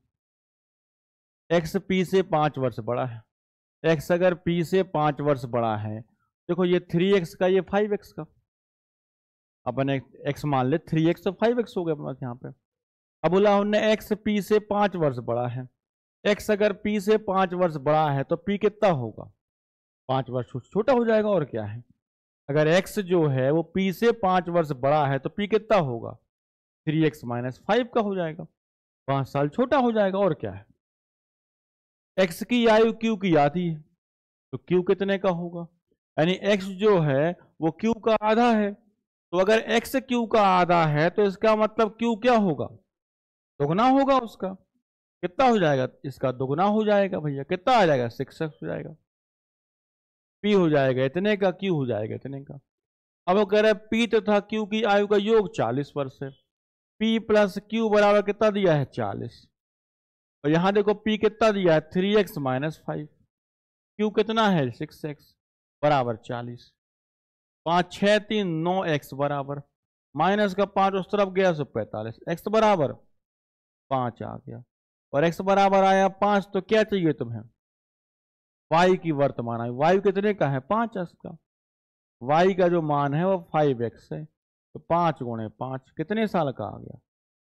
एक्स पी से 5 वर्ष बड़ा है। एक्स अगर पी से 5 वर्ष बड़ा है, देखो ये 3x का, ये 5x का, अपन एक्स मान ले 3x तो 5x हो गया अपने पास यहाँ पे। अब बोला हमने एक्स पी से 5 वर्ष बड़ा है। एक्स अगर पी से 5 वर्ष बड़ा है तो पी कितना होगा? 5 वर्ष छोटा हो जाएगा, और क्या है। अगर एक्स जो है वो पी से 5 वर्ष बड़ा है तो पी कितना होगा? 3x - 5 का हो जाएगा, 5 साल छोटा हो जाएगा, और क्या है। एक्स की आयु क्यू की आधी है, तो क्यू कितने का होगा? यानी एक्स जो है वो क्यू का आधा है। तो अगर एक्स क्यू का आधा है तो इसका मतलब क्यू क्या होगा? दोगुना होगा उसका। कितना हो जाएगा? इसका दोगुना हो जाएगा भैया। कितना आ जाएगा? 6x हो जाएगा। पी हो जाएगा इतने का, क्यू हो जाएगा इतने का। अब वो कह रहे हैं पी तथा क्यू की आयु का योग 40 वर्ष है। पी प्लस क्यू बराबर कितना दिया है? 40। और यहां देखो पी कितना दिया है? 3x - 5। क्यू कितना है? 6x बराबर 40। 5 6 3 9x बराबर, माइनस का 5 उस तरफ गया तो 45। x बराबर 5 आ गया, और x बराबर आया 5, तो क्या चाहिए तुम्हें? y की वर्तमान आयु। y कितने का है? 5x का। y का जो मान है वो 5x है, तो 5 × 5 कितने साल का आ गया?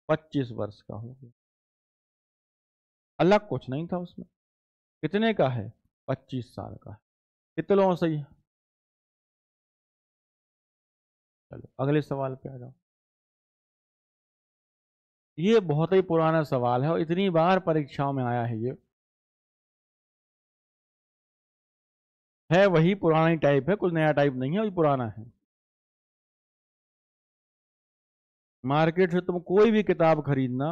25 वर्ष का हो गया। अलग कुछ नहीं था उसमें। कितने का है? 25 साल का है। कितने सही है? चलो अगले सवाल पे आ जाओ। ये बहुत ही पुराना सवाल है और इतनी बार परीक्षाओं में आया है। ये है वही पुरानी टाइप है, कुछ नया टाइप नहीं है, वही पुराना है। मार्केट से तुम कोई भी किताब खरीदना,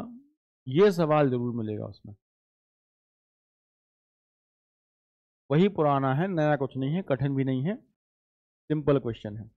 ये सवाल जरूर मिलेगा उसमें। वही पुराना है, नया कुछ नहीं है, कठिन भी नहीं है, सिंपल क्वेश्चन है।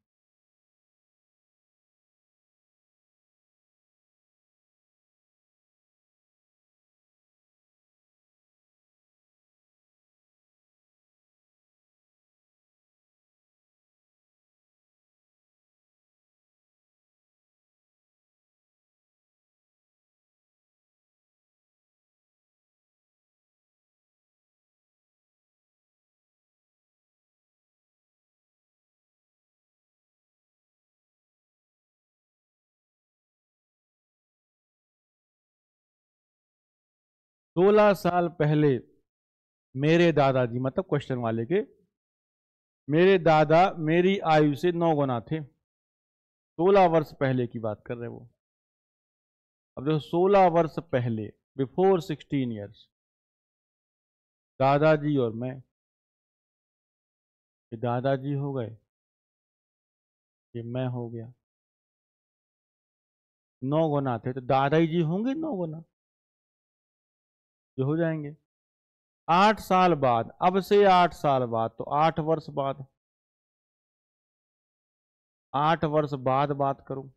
सोलह साल पहले मेरे दादाजी, मतलब क्वेश्चन वाले के, मेरे दादा मेरी आयु से 9 गुना थे। 16 वर्ष पहले की बात कर रहे वो। अब देखो 16 वर्ष पहले, बिफोर 16 ईयर्स, दादाजी और मैं, ये दादाजी हो गए, ये मैं हो गया। 9 गुना थे तो दादाजी जी होंगे 9 गुना, जो हो जाएंगे। 8 साल बाद, अब से 8 साल बाद, तो 8 वर्ष बाद, 8 वर्ष बाद बात करूं,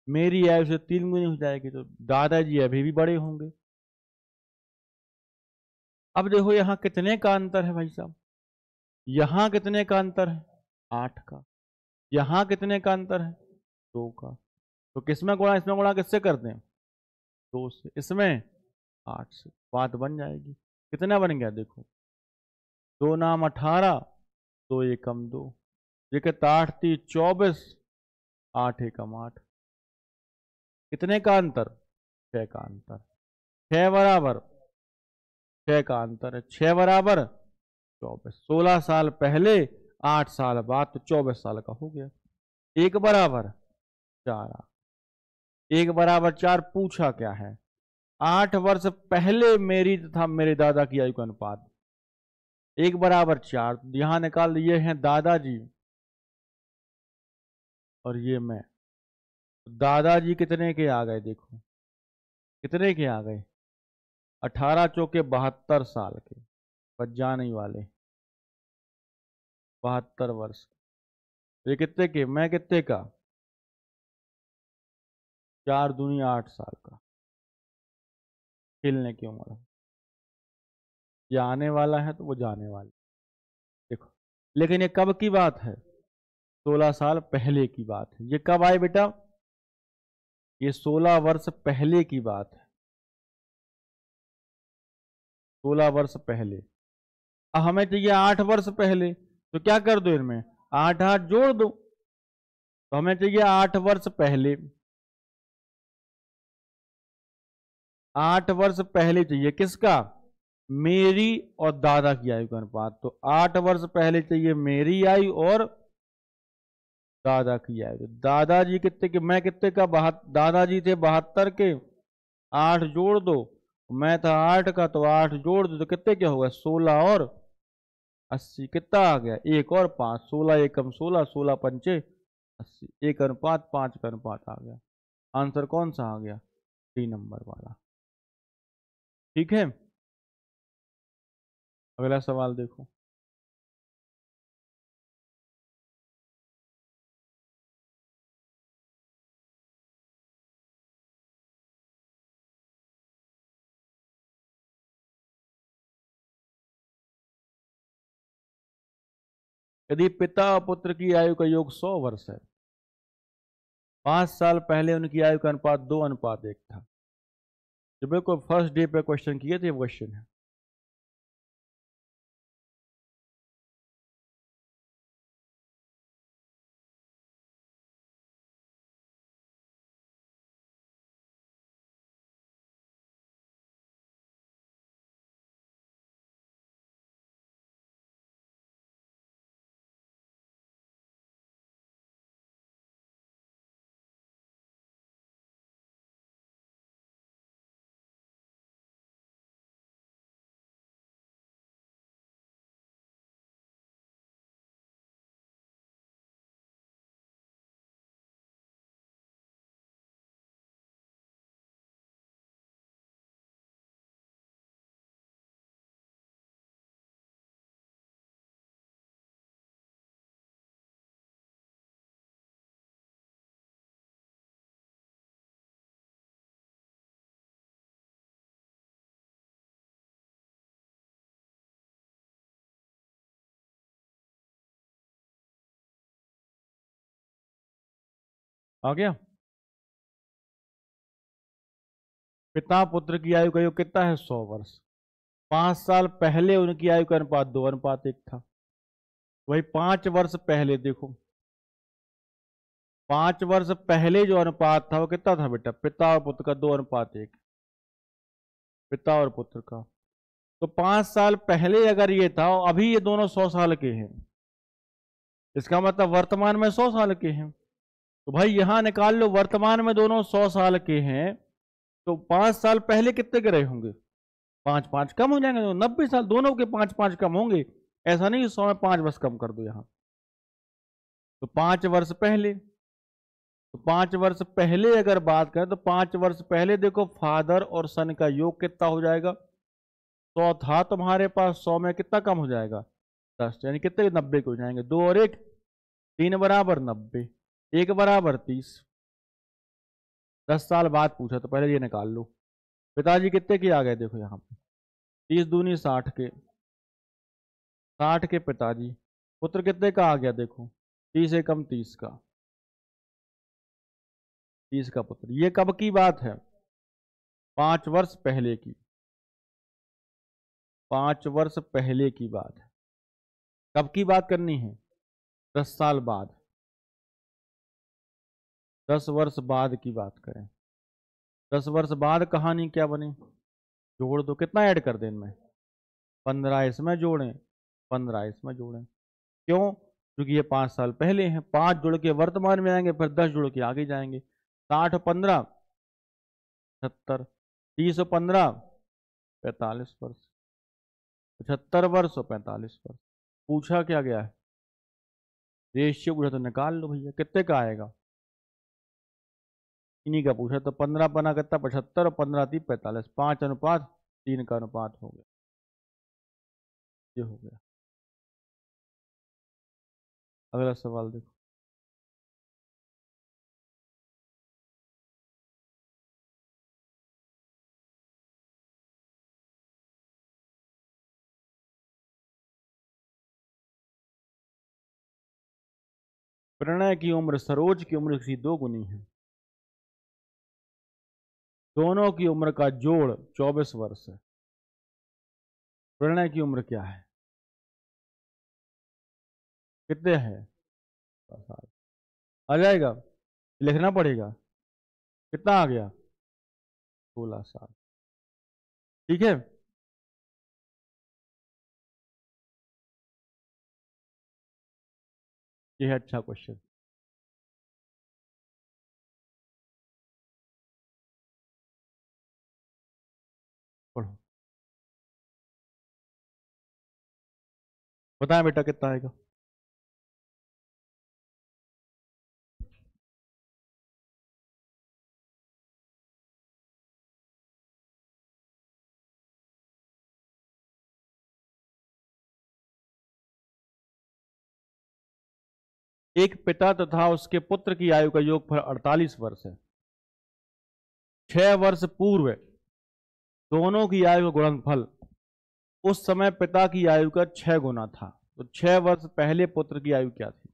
मेरी आयु से 3 गुनी हो जाएगी, तो दादाजी अभी भी बड़े होंगे। अब देखो यहां कितने का अंतर है भाई साहब? यहां कितने का अंतर है? 8 का। यहां कितने का अंतर है? 2 का। तो किसमें गुणा, इसमें गुणा किससे करते हैं? 2 से। इसमें 8 से। बात बन जाएगी। कितना बन गया देखो, 2 नाम 18, 2 एकम 2, ये कितना? 8 3 24, 8 एकम 8। कितने का अंतर? 6 का अंतर। 6 बराबर 6 का अंतर है, 6 बराबर 24। 16 साल पहले, 8 साल बाद, तो 24 साल का हो गया। 1 बराबर 4। 1 बराबर 4 पूछा क्या है? 8 वर्ष पहले मेरी तथा मेरे दादा की आयु का अनुपात। 1 बराबर 4, यहां निकाल दिए हैं दादाजी और ये मैं। दादाजी कितने के आ गए देखो, कितने के आ गए? 18 चौके 72 साल के, बच जाने वाले 72 वर्ष। ये कितने के? मैं कितने का? 4 दूनी 8 साल का, खेलने की उम्र। ये आने वाला है तो वो जाने वाला है। देखो, लेकिन ये कब की बात है? 16 साल पहले की बात है। ये कब आए बेटा? ये 16 वर्ष पहले की बात है। 16 वर्ष पहले। अब हमें चाहिए 8 वर्ष पहले, तो क्या कर दो इनमें, 8 8 जोड़ दो। तो हमें चाहिए 8 वर्ष पहले। 8 वर्ष पहले चाहिए किसका? मेरी और दादा की आयु का अनुपात। तो 8 वर्ष पहले चाहिए मेरी आयु और दादा की आयु। तो दादाजी कितने के, मैं कितने का, दादाजी थे 72 के, 8 जोड़ दो। मैं था 8 का, तो 8 जोड़ दो तो कितने क्या होगा, 16 और 80। कितना आ गया, 1 और 5, 16 एकम 16, 16 पंचे 80, 1:5 का अनुपात आ गया। आंसर कौन सा आ गया? 3 नंबर वाला। ठीक है, अगला सवाल देखो। यदि पिता और पुत्र की आयु का योग 100 वर्ष है, 5 साल पहले उनकी आयु का अनुपात 2:1 था। जो बिल्कुल फर्स्ट डे पे क्वेश्चन किए थे, वो क्वेश्चन है। आ गया। पिता पुत्र की आयु का योग कितना है, 100 वर्ष। 5 साल पहले उनकी आयु का अनुपात 2:1 था। वही 5 वर्ष पहले देखो, 5 वर्ष पहले जो अनुपात था वो कितना था बेटा, पिता और पुत्र का 2:1, पिता और पुत्र का। तो 5 साल पहले अगर ये था, अभी ये दोनों 100 साल के हैं, इसका मतलब वर्तमान में 100 साल के हैं। तो भाई यहां निकाल लो, वर्तमान में दोनों 100 साल के हैं, तो 5 साल पहले कितने के रहे होंगे, 5 5 कम हो जाएंगे, तो 90 साल, दोनों के 5 5 कम होंगे। ऐसा नहीं 100 में 5 बस कम कर दो यहां। तो 5 वर्ष पहले, तो 5 वर्ष पहले अगर बात करें, तो 5 वर्ष पहले देखो फादर और सन का योग कितना हो जाएगा, 100 था तुम्हारे पास, 100 में कितना कम हो जाएगा, 10, यानी कितने 90 के हो जाएंगे। 2 और 1, 3 बराबर 90, 1 बराबर 30। 10 साल बाद पूछा तो पहले ये निकाल लो। पिताजी कितने के आ गए, देखो यहाँ पे 30 दूनी 60 के, 60 के पिताजी। पुत्र कितने का आ गया, देखो 30 एकम 30 का, 30 का पुत्र। ये कब की बात है, 5 वर्ष पहले की, 5 वर्ष पहले की बात है। कब की बात करनी है, 10 साल बाद, 10 वर्ष बाद की बात करें। 10 वर्ष बाद कहानी क्या बनी, जोड़ दो, कितना ऐड कर दें इनमें, 15 इसमें जोड़ें, 15 इसमें जोड़ें। क्यों? क्योंकि ये 5 साल पहले हैं, 5 जुड़ के वर्तमान में आएंगे, फिर 10 जुड़ के आगे जाएंगे। 60 15 70, 30 और 15 45 वर्ष, 75 वर्ष और 45 वर्ष। पूछा क्या गया है, रेशियो पूछा तो निकाल लो भैया, कितने का आएगा, इन्हीं का पूछा। तो 15 बना कितना, 75, और 15 थी 45, 5:3 का अनुपात हो गया। ये हो गया। अगला सवाल देखो। प्रणय की उम्र सरोज की उम्र की 2 गुनी है। दोनों की उम्र का जोड़ 24 वर्ष है। प्रणय की उम्र क्या है, कितने है? आ जाएगा, लिखना पड़ेगा। कितना आ गया? 16 साल। ठीक है, ये है अच्छा क्वेश्चन। पढ़ो, बताएं बेटा कितना आएगा। एक पिता तथा उसके पुत्र की आयु का योगफल 48 वर्ष है। 6 वर्ष पूर्व दोनों की आयु का गुणनफल उस समय पिता की आयु का 6 गुना था। तो 6 वर्ष पहले पुत्र की आयु क्या थी?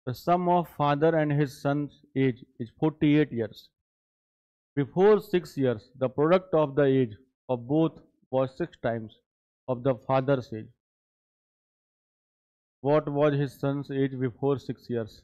The sum of father and his son's age is 48 years. Before 6 years, the product of the age of both was 6 times of the father's age. What was his son's age before 6 years?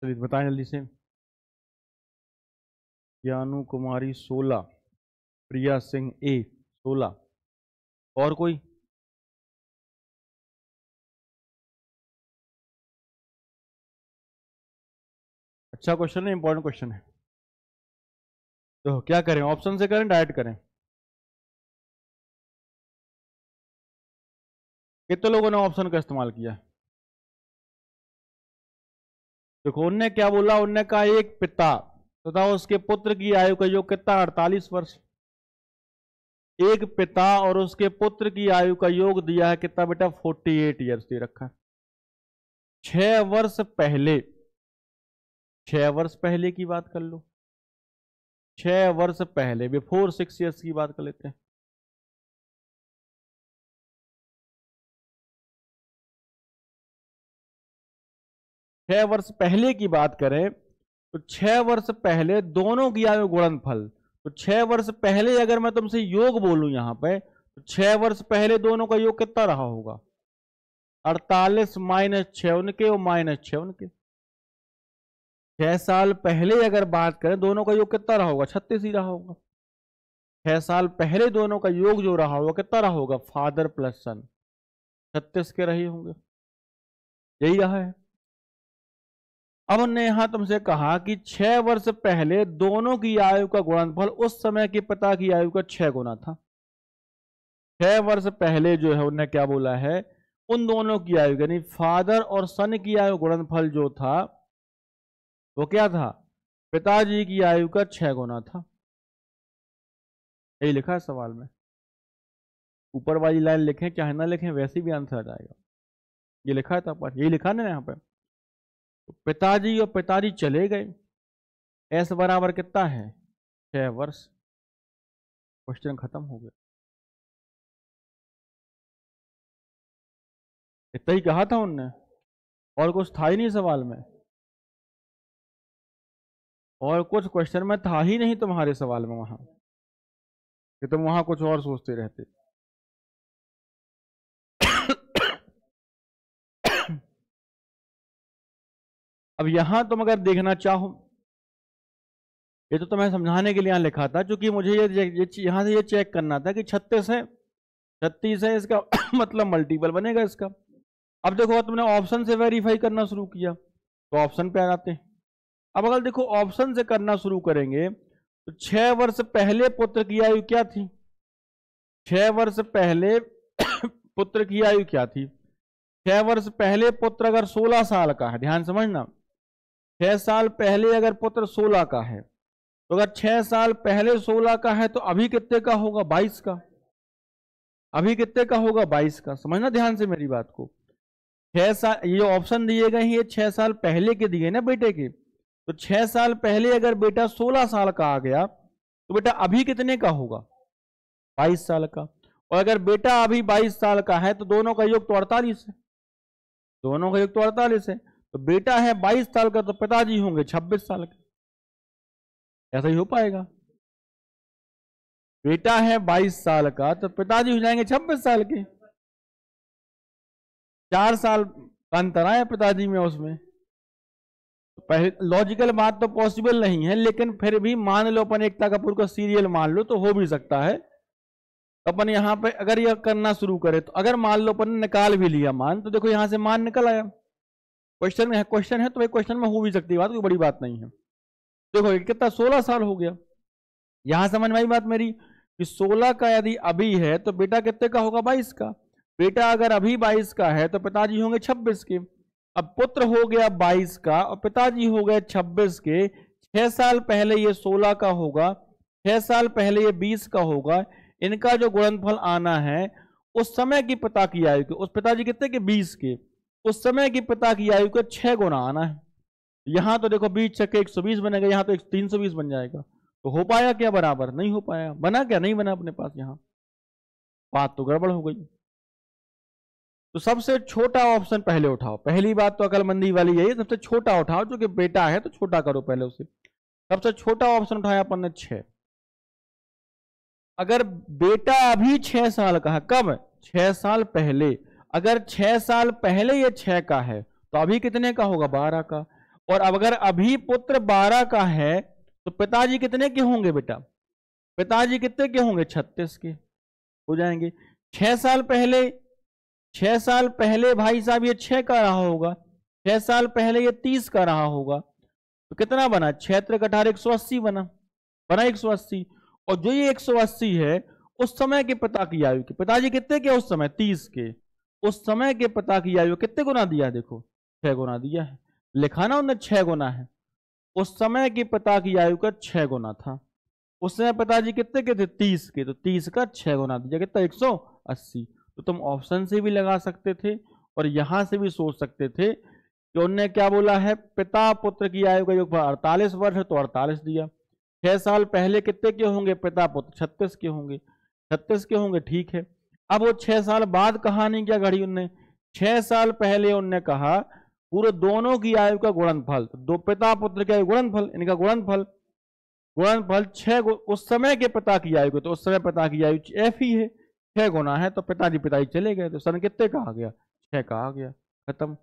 चलिए बताएं जल्दी से। यानु कुमारी 16, प्रिया सिंह ए 16, और कोई? अच्छा question है, important question है। तो क्या करें, ऑप्शन से करें डायरेक्ट करें? कितने लोगों ने ऑप्शन का इस्तेमाल किया? देखो उनने क्या बोला, उनने कहा एक पिता तथा उसके पुत्र की आयु का योग कितना? 48 वर्ष। एक पिता और उसके पुत्र की आयु का योग दिया है कितना बेटा? 48 ईयर्स दे रखा है। 6 वर्ष पहले, 6 वर्ष पहले की बात कर लो, 6 वर्ष पहले, बिफोर 6 ईयर्स की बात कर लेते हैं। छह वर्ष पहले की बात करें तो 6 वर्ष पहले दोनों की आयु गुणनफल, तो 6 वर्ष पहले अगर मैं तुमसे योग बोलूं यहां पे, तो 6 वर्ष पहले दोनों का योग कितना रहा होगा? 48 माइनस 6 उनके और माइनस 6 उनके। 6 साल पहले अगर बात करें दोनों का योग कितना रहा होगा? 36 ही रहा होगा। 6 साल पहले दोनों का योग जो रहा होगा कितना रहा होगा? फादर प्लस सन 36 के रहे होंगे, यही रहा है। अब हमने यहां तुमसे कहा कि 6 वर्ष पहले दोनों की आयु का गुणनफल उस समय के पिता की आयु का 6 गुना था। 6 वर्ष पहले जो है उन्होंने क्या बोला है, उन दोनों की आयु यानी फादर और सन की आयु गुणनफल जो था वो क्या था? पिताजी की आयु का 6 गुना था। यही लिखा है सवाल में। ऊपर वाली लाइन लिखें चाहे ना लिखें वैसे भी आंसर आ जाएगा। ये लिखा है था पर, यही लिखा ना यहाँ पे। पिताजी और पिताजी चले गए, एस बराबर कितना है? 6 वर्ष। क्वेश्चन खत्म हो गया। इतना ही कहा था उनने, और कुछ था ही नहीं सवाल में, और कुछ क्वेश्चन में था ही नहीं तुम्हारे सवाल में वहां, कि तुम वहां कुछ और सोचते रहते। अब यहां तुम अगर देखना चाहो, ये तो तुम्हें समझाने के लिए यहां लिखा था, क्योंकि मुझे ये यहां से ये चेक करना था कि 36 है 36 है इसका मतलब मल्टीपल बनेगा इसका। अब देखो तुमने ऑप्शन से वेरीफाई करना शुरू किया तो ऑप्शन पे आ जाते हैं। अब अगर देखो ऑप्शन से करना शुरू करेंगे तो 6 वर्ष पहले पुत्र की आयु क्या थी? 6 वर्ष पहले पुत्र की आयु क्या थी? 6 वर्ष पहले पुत्र अगर 16 साल का है, ध्यान समझना, 6 साल पहले अगर पुत्र 16 का है तो अगर 6 साल पहले 16 का है तो अभी कितने का होगा? 22 का। अभी कितने का होगा? 22 का। समझना ध्यान से मेरी बात को। 6 साल, ये ऑप्शन दिए गए हैं ये 6 साल पहले के दिए ना बेटे के, तो 6 साल पहले अगर बेटा 16 साल का आ गया तो बेटा अभी कितने का होगा? 22 साल का। और अगर बेटा अभी 22 साल का है तो दोनों का योग तो 48 है, दोनों का योग तो 48 है। तो बेटा है 22 साल का तो पिताजी होंगे 26 साल के। ऐसा ही हो पाएगा? बेटा है 22 साल का तो पिताजी हो जाएंगे 26 साल के। 4 साल का अंतर आया पिताजी में उसमें। पहले लॉजिकल बात तो पॉसिबल नहीं है, लेकिन फिर भी मान लो अपन एकता कपूर का सीरियल मान लो तो हो भी सकता है। अपन यहां पे अगर यह करना शुरू करे तो अगर मान लो अपन निकाल भी लिया मान, तो देखो यहां से मान निकल आया। क्वेश्चन है, क्वेश्चन है तो एक क्वेश्चन में हो भी सकती है बात, कोई बड़ी बात नहीं है। देखो कितना 16 साल हो गया। यहां समझ में आई बात मेरी कि 16 का यदि अभी है तो बेटा कितने का होगा? 22 का। बेटा अगर अभी 22 का है तो पिताजी होंगे 26 के। अब पुत्र हो गया 22 का और पिताजी हो गए 26 के। 6 साल पहले ये 16 का होगा, 6 साल पहले ये 20 का होगा। इनका जो गुणनफल आना है उस समय की पिता की आयु के, उस पिताजी कितने के? 20 के। उस समय की पिता की आयु के 6 गुना आना है। यहां तो देखो 20 छक्के 120 बनेगा, यहां तो 320 बन जाएगा। तो हो पाया क्या बराबर? नहीं हो पाया। बना क्या? नहीं बना अपने पास। यहां बात तो गड़बड़ हो गई। तो सबसे छोटा ऑप्शन पहले उठाओ। पहली बात तो अकलमंदी वाली यही, सबसे छोटा उठाओ, जो कि बेटा है तो छोटा करो पहले उसे। सबसे छोटा ऑप्शन उठाया अपन ने 6। अगर बेटा अभी 6 साल का है, कब? 6 साल पहले। अगर 6 साल पहले ये 6 का है तो अभी कितने का होगा? 12 का। और अब अगर अभी पुत्र 12 का है तो पिताजी कितने के होंगे बेटा? पिताजी कितने के होंगे? 36 के हो जाएंगे। 6 साल पहले, 6 साल पहले भाई साहब ये 6 का रहा होगा, 6 साल पहले ये 30 का रहा होगा। तो कितना बना? 6 × 18 180 बना। बना 180। और जो ये 180 है उस समय के पिता की आयु के, पिताजी कितने के उस समय? 30 के। उस समय के पिता की आयु कितने गुना दिया? देखो 6 गुना दिया है। लिखा ना उन्हें 6 गुना है। उस समय के पिता की आयु का 6 गुना था। उस समय पिताजी कितने के थे? 30 के। तो 30 का 6 गुना दिया कितना? 180। तो तुम ऑप्शन से भी लगा सकते थे और यहां से भी सोच सकते थे कि उन्होंने क्या बोला है, पिता पुत्र की आयु का योग 48 वर्ष है तो 48 दिया। 6 साल पहले कितने के होंगे पिता पुत्र? 36 के होंगे। 36 के होंगे, ठीक है। अब वो 6 साल बाद कहानी क्या घड़ी उनने? 6 साल पहले उनने कहा पूरे दोनों की आयु का गुणनफल, तो दो पिता पुत्र के आयु गुणनफल, इनका गुणनफल, गुणनफल 6 उस समय के पिता की आयु को, तो उस समय पिता की आयु एफ ही है, 6 गुना है। तो पिताजी चले गए तो सन कितने का आ गया? 6 का आ गया। खत्म।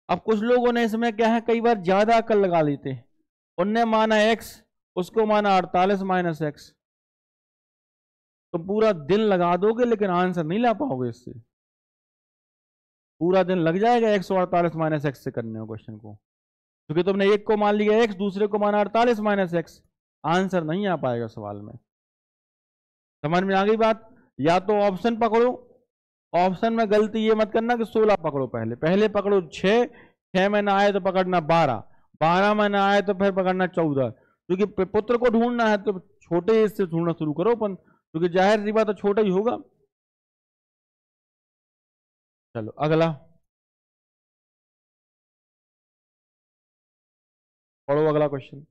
अब कुछ लोगों ने इसमें क्या है, कई बार ज्यादा अकल लगा लेते हैं। उनने माना x, उसको माना 48 माइनस एक्स। तो पूरा दिन लगा दोगे लेकिन आंसर नहीं ला पाओगे इससे। पूरा दिन लग जाएगा 148 माइनस एक्स से करने को क्वेश्चन को, क्योंकि तुमने एक को मान लिया x, दूसरे को माना 48 माइनस एक्स। आंसर नहीं आ पाएगा सवाल में। समझ में आ गई बात? या तो ऑप्शन पकड़ो, ऑप्शन में गलती ये मत करना कि 16 पकड़ो, पहले पहले पकड़ो 6, 6 में ना आए तो पकड़ना 12, 12 में ना आए तो फिर पकड़ना 14। क्योंकि पुत्र को ढूंढना है तो छोटे एज से ढूंढना शुरू करो अपन, क्योंकि जाहिर सी बात तो छोटा ही होगा। चलो अगला पढ़ो, अगला क्वेश्चन।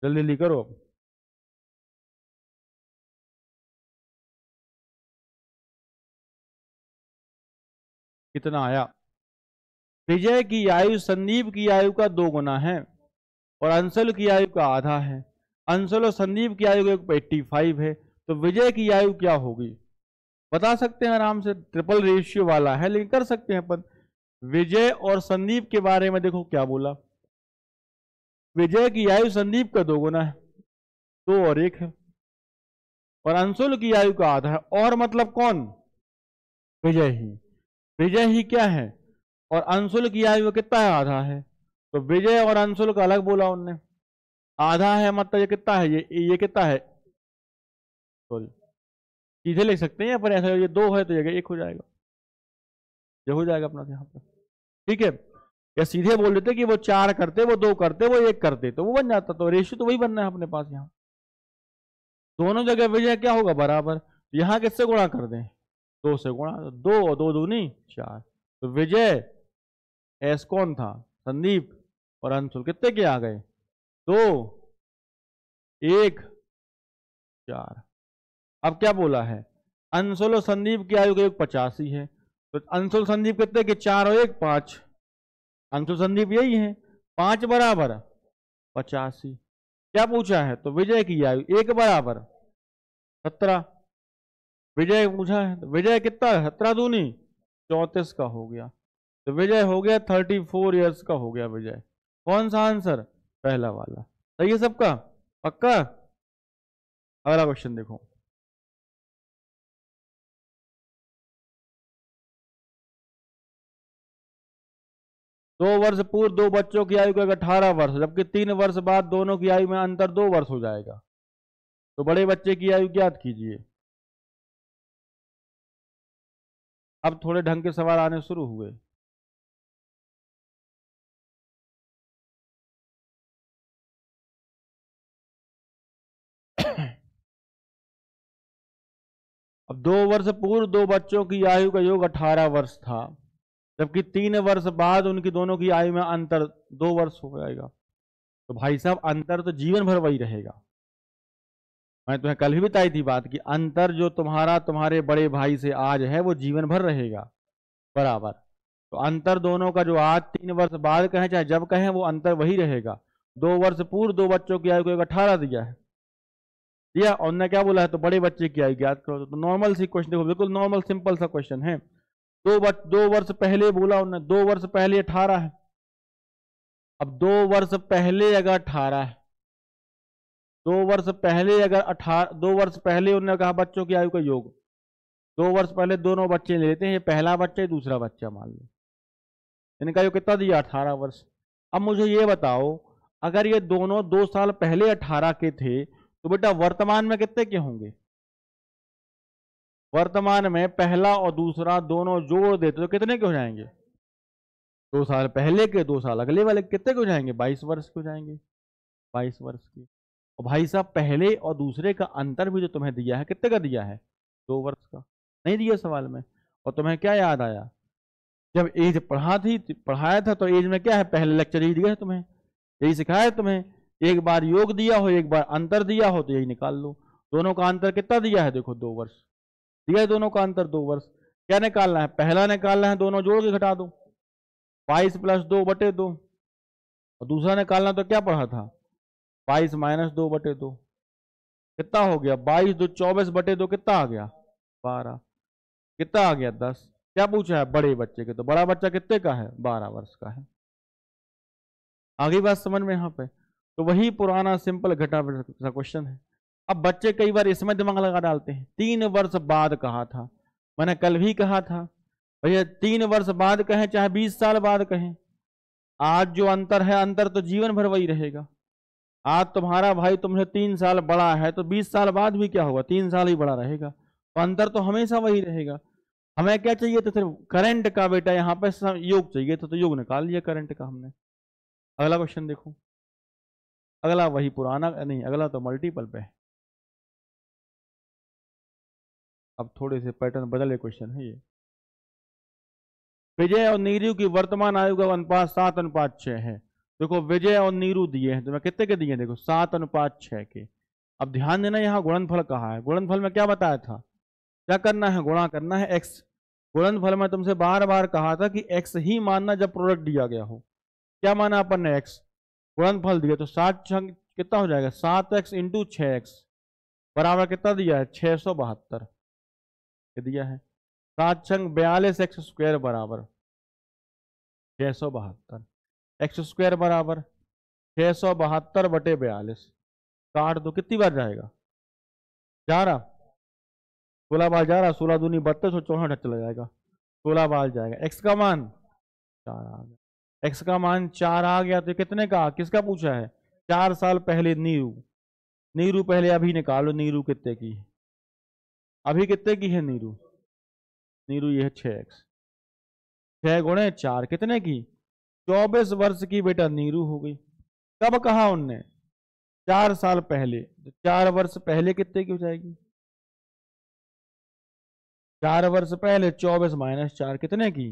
जल्दी जल्दी करो। कितना आया? विजय की आयु संदीप की आयु का 2 गुना है और अंशुल की आयु का आधा है। अंशुल और संदीप की आयु 85 है, तो विजय की आयु क्या होगी बता सकते हैं आराम से। ट्रिपल रेशियो वाला है लेकिन कर सकते हैं अपन। विजय और संदीप के बारे में देखो क्या बोला, विजय की आयु संदीप का 2 गुना है, 2 और 1 है, और अंशुल की आयु का आधा है। और मतलब कौन, विजय ही। विजय ही क्या है, और अंशुल की आयु कितना है, आधा है। तो विजय और अंशुल का अलग बोला उनने, आधा है मतलब ये कितना है, ये कितना है, सॉरी सीधे लिख सकते हैं पर ऐसा ये 2 है तो ये 1 हो जाएगा, ये हो जाएगा अपना यहाँ पर, ठीक है। या सीधे बोल देते कि वो 4 करते, वो 2 करते, वो 1 करते, तो वो बन जाता। तो रेशियो तो वही बनना है अपने पास यहाँ, दोनों जगह विजय क्या होगा बराबर। यहाँ किससे गुणा कर दें, 2 से गुणा, 2 और 2 दूनी 4। तो विजय एस कौन था, संदीप, और अंशुल कितने के आ गए, 2 1 4। अब क्या बोला है, अंशुल और संदीप की आयु का 85 है, तो अंशुल संदीप कितने के, 4 और 1 5। अंशुल संदीप यही है, 5 बराबर 85। क्या पूछा है, तो विजय की आयु 1 बराबर 17। विजय पूछा है, तो विजय कितना है, 17 दूनी 34 का हो गया। तो विजय हो गया 34 ईयर्स का हो गया विजय। कौन सा आंसर, पहला वाला। सही है सबका, पक्का। अगला क्वेश्चन देखो, दो वर्ष पूर्व 2 बच्चों की आयु का 18 वर्ष, जबकि 3 वर्ष बाद दोनों की आयु में अंतर 2 वर्ष हो जाएगा। तो बड़े बच्चे की आयु ज्ञात कीजिए। अब थोड़े ढंग के सवाल आने शुरू हुए। अब 2 वर्ष पूर्व 2 बच्चों की आयु का योग 18 वर्ष था, जबकि 3 वर्ष बाद उनकी दोनों की आयु में अंतर 2 वर्ष हो जाएगा। तो भाई साहब अंतर तो जीवन भर वही रहेगा। मैं तुम्हें कल भी बताई थी बात कि अंतर जो तुम्हारा तुम्हारे बड़े भाई से आज है वो जीवन भर रहेगा बराबर। तो अंतर दोनों का जो आज 3 वर्ष बाद कहें चाहे जब कहें वो अंतर वही रहेगा। 2 वर्ष पूर्व 2 बच्चों की आयु को 18 दिया है, दिया, और ने क्या बोला है, तो बड़े बच्चे की आयु ज्ञात करो। तो नॉर्मल सी क्वेश्चन देखो, बिल्कुल नॉर्मल सिंपल सा क्वेश्चन है। 2 वर्ष पहले बोला उन्होंने, 2 वर्ष पहले 18 है। अब 2 वर्ष पहले अगर 18 है, 2 वर्ष पहले अगर 18, 2 वर्ष पहले उन्होंने कहा बच्चों की आयु का योग, 2 वर्ष पहले दोनों बच्चे लेते हैं, ये पहला बच्चा है दूसरा बच्चा मान लो, इनका योग कितना दिया, 18 वर्ष। अब मुझे ये बताओ अगर ये दोनों 2 साल पहले 18 के थे तो बेटा वर्तमान में कितने के होंगे। वर्तमान में पहला और दूसरा दोनों जोड़ देते तो कितने के हो जाएंगे, 2 साल पहले के 2 साल अगले वाले कितने के हो जाएंगे, 22 वर्ष के हो जाएंगे, 22 वर्ष के। और भाई साहब पहले और दूसरे का अंतर भी जो तुम्हें दिया है कितने का दिया है, 2 वर्ष का, नहीं दिया सवाल में। और तुम्हें क्या याद आया, जब एज पढ़ाया था तो एज में क्या है, पहले लेक्चर यही दिया है तुम्हें, यही सिखाया है तुम्हें, एक बार योग दिया हो एक बार अंतर दिया हो तो यही निकाल लो। दोनों का अंतर कितना दिया है, देखो 2 वर्ष दिया है, दोनों का अंतर 2 वर्ष। क्या निकालना है, पहला निकालना है, दोनों जोड़ के घटा दो, 22 + 2/2, और दूसरा निकालना तो क्या पढ़ा था, 22 - 2/2, कितना हो गया, 22 2 24/2 कितना आ गया, 12, कितना आ गया 10। क्या पूछा है, बड़े बच्चे के, तो बड़ा बच्चा कितने का है, 12 वर्ष का है। आगे बात समझ में यहाँ पे, तो वही पुराना सिंपल घटा सा क्वेश्चन है। अब बच्चे कई बार इसमें दिमाग लगा डालते हैं, 3 वर्ष बाद कहा था, मैंने कल भी कहा था भैया 3 वर्ष बाद कहें चाहे 20 साल बाद कहें, आज जो अंतर है अंतर तो जीवन भर वही रहेगा। आज तुम्हारा भाई तुमसे 3 साल बड़ा है तो 20 साल बाद भी क्या होगा, 3 साल ही बड़ा रहेगा, तो अंतर तो हमेशा वही रहेगा। हमें क्या चाहिए तो सिर्फ करंट का बेटा, यहाँ पे योग चाहिए तो योग निकाल लिया करंट का हमने। अगला क्वेश्चन देखो, अगला वही पुराना नहीं, अगला तो मल्टीपल पे है। अब थोड़े से पैटर्न बदले क्वेश्चन है ये। विजय और नीरू की वर्तमान आयु का अनुपात 7:6 है। देखो विजय और नीरू दिए हैं, तो मैं कितने के दिए हैं, देखो 7:6 के। अब ध्यान देना यहाँ गुणनफल कहा है, गुणनफल में क्या बताया था, क्या करना है, गुणा करना है x, गुणनफल में तुमसे बार बार कहा था कि x ही मानना जब प्रोडक्ट दिया गया हो। क्या माना अपन ने x, गुणनफल दिया तो 7 कितना हो जाएगा 7x इंटू 6x बराबर कितना दिया है 672 दिया है। 7 छंग 42x स्क्वायर बराबर 672, एक्स स्क्वायर बराबर 672 बटे 42, काट दो कितनी बार जाएगा 11, 16 बार जा रहा, 16 दूनी 32 और 64 चला जाएगा, 16 बार जाएगा। एक्स का मान 4 आ गया, एक्स का मान 4 आ गया तो कितने का, किसका पूछा है 4 साल पहले नीरू, नीरू पहले अभी निकालो, नीरू कितने की है, अभी कितने की है नीरू, नीरू ये है 6x, 6 गुणे 4 कितने की 24 वर्ष की बेटा नीरू हो गई। कब कहा उनने 4 साल पहले, तो 4 वर्ष पहले कितने की हो जाएगी 4 वर्ष पहले 24 माइनस 4 कितने की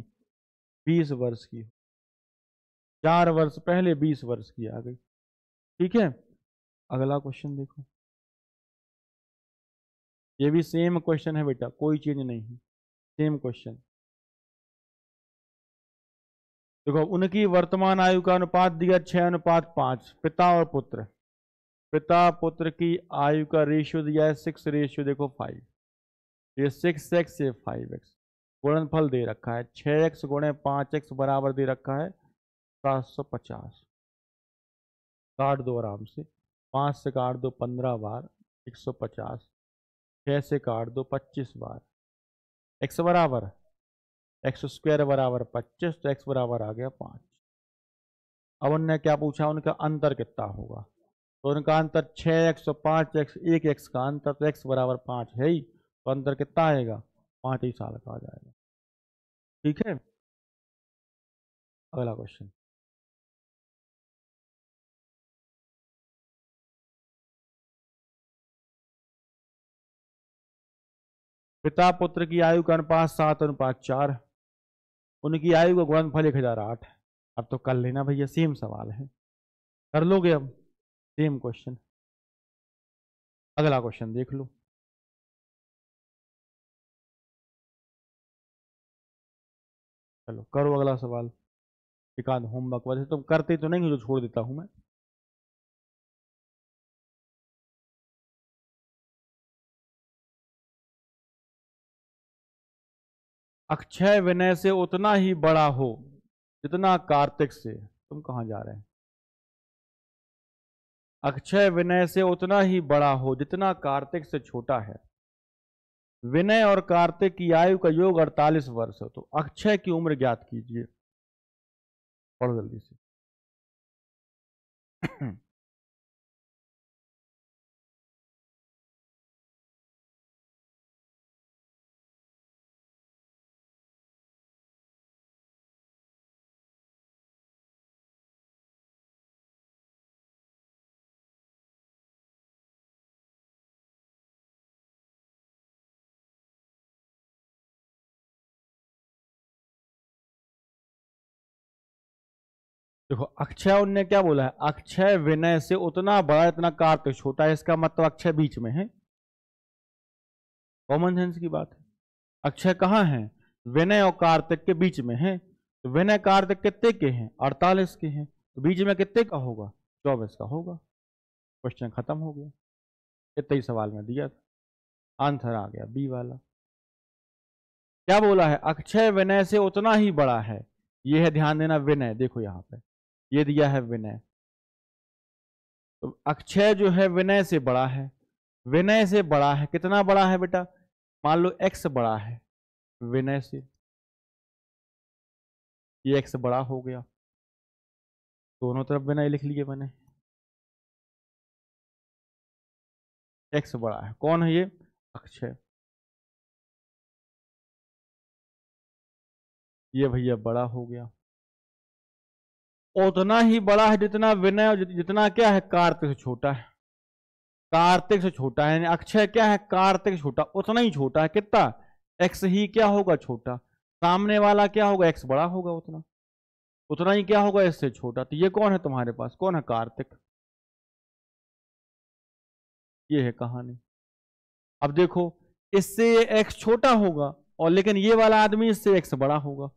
20 वर्ष की, 4 वर्ष पहले 20 वर्ष की आ गई। ठीक है, अगला क्वेश्चन देखो, ये भी सेम क्वेश्चन है बेटा, कोई चेंज नहीं है, सेम क्वेश्चन। देखो उनकी वर्तमान आयु का अनुपात दिया 6:5, पिता और पुत्र, पिता पुत्र की आयु का रेशियो दिया है 6 रेशियो देखो 5, ये 6x ये 5x, गुणनफल दे रखा है 6x गुणे 5x बराबर दे रखा है 750, काट दो आराम से, 5 से काट दो 15 बार 150, 6 से काट दो 25 बार, x बराबर एक्स स्क्वायर बराबर 25, तो x बराबर आ गया 5। अब उनने क्या पूछा, उनका अंतर कितना होगा, तो उनका अंतर 6x और 5x, 1x का अंतर, तो x बराबर 5 है ही, तो अंतर कितना आएगा 5 ही साल का आ जाएगा। ठीक है, अगला क्वेश्चन, पिता पुत्र की आयु का अनुपात 7:4, उनकी आयु का गुणनफल 1008। अब तो कर लेना भैया, सेम सवाल है, कर लोगे अब, सेम क्वेश्चन। अगला क्वेश्चन देख लो, चलो करो अगला सवाल, एक आध होमवर्क, वैसे तुम करते तो नहीं, जो छोड़ देता हूं मैं। अक्षय विनय से उतना ही बड़ा हो जितना कार्तिक से, तुम कहां जा रहे हैं, अक्षय विनय से उतना ही बड़ा हो जितना कार्तिक से छोटा है, विनय और कार्तिक की आयु का योग 48 वर्ष है, तो अक्षय की उम्र ज्ञात कीजिए, पढ़ो जल्दी से। देखो अक्षय उनने क्या बोला है, अक्षय विनय से उतना बड़ा इतना कार्तिक छोटा है, इसका मतलब अक्षय बीच में है, कॉमन सेंस की बात है। अक्षय कहाँ है, विनय और कार्तिक के बीच में है, तो विनय कार्तिक कितने के हैं 48 के हैं, तो बीच में कितने का होगा 24 का होगा, क्वेश्चन खत्म हो गया, इतना ही सवाल में दिया था, आंसर आ गया बी वाला। क्या बोला है, अक्षय विनय से उतना ही बड़ा है, ये है ध्यान देना विनय, देखो यहां पे ये दिया है विनय, तो अक्षय जो है विनय से बड़ा है, विनय से बड़ा है, कितना बड़ा है बेटा, मान लो x बड़ा है विनय से, ये x बड़ा हो गया, दोनों तरफ विनय लिख लिए मैंने, x बड़ा है, कौन है ये अक्षय, ये भैया बड़ा हो गया, उतना ही बड़ा है जितना विनय और जितना क्या है कार्तिक से छोटा है, कार्तिक से छोटा है, अक्षय क्या है कार्तिक छोटा, उतना ही छोटा है, कितना x ही क्या होगा छोटा, सामने वाला क्या होगा x बड़ा होगा, उतना उतना ही क्या होगा इससे छोटा, तो ये कौन है तुम्हारे पास, कौन है कार्तिक, ये है कहानी। अब देखो इससे ये x छोटा होगा और लेकिन ये वाला आदमी इससे x बड़ा होगा,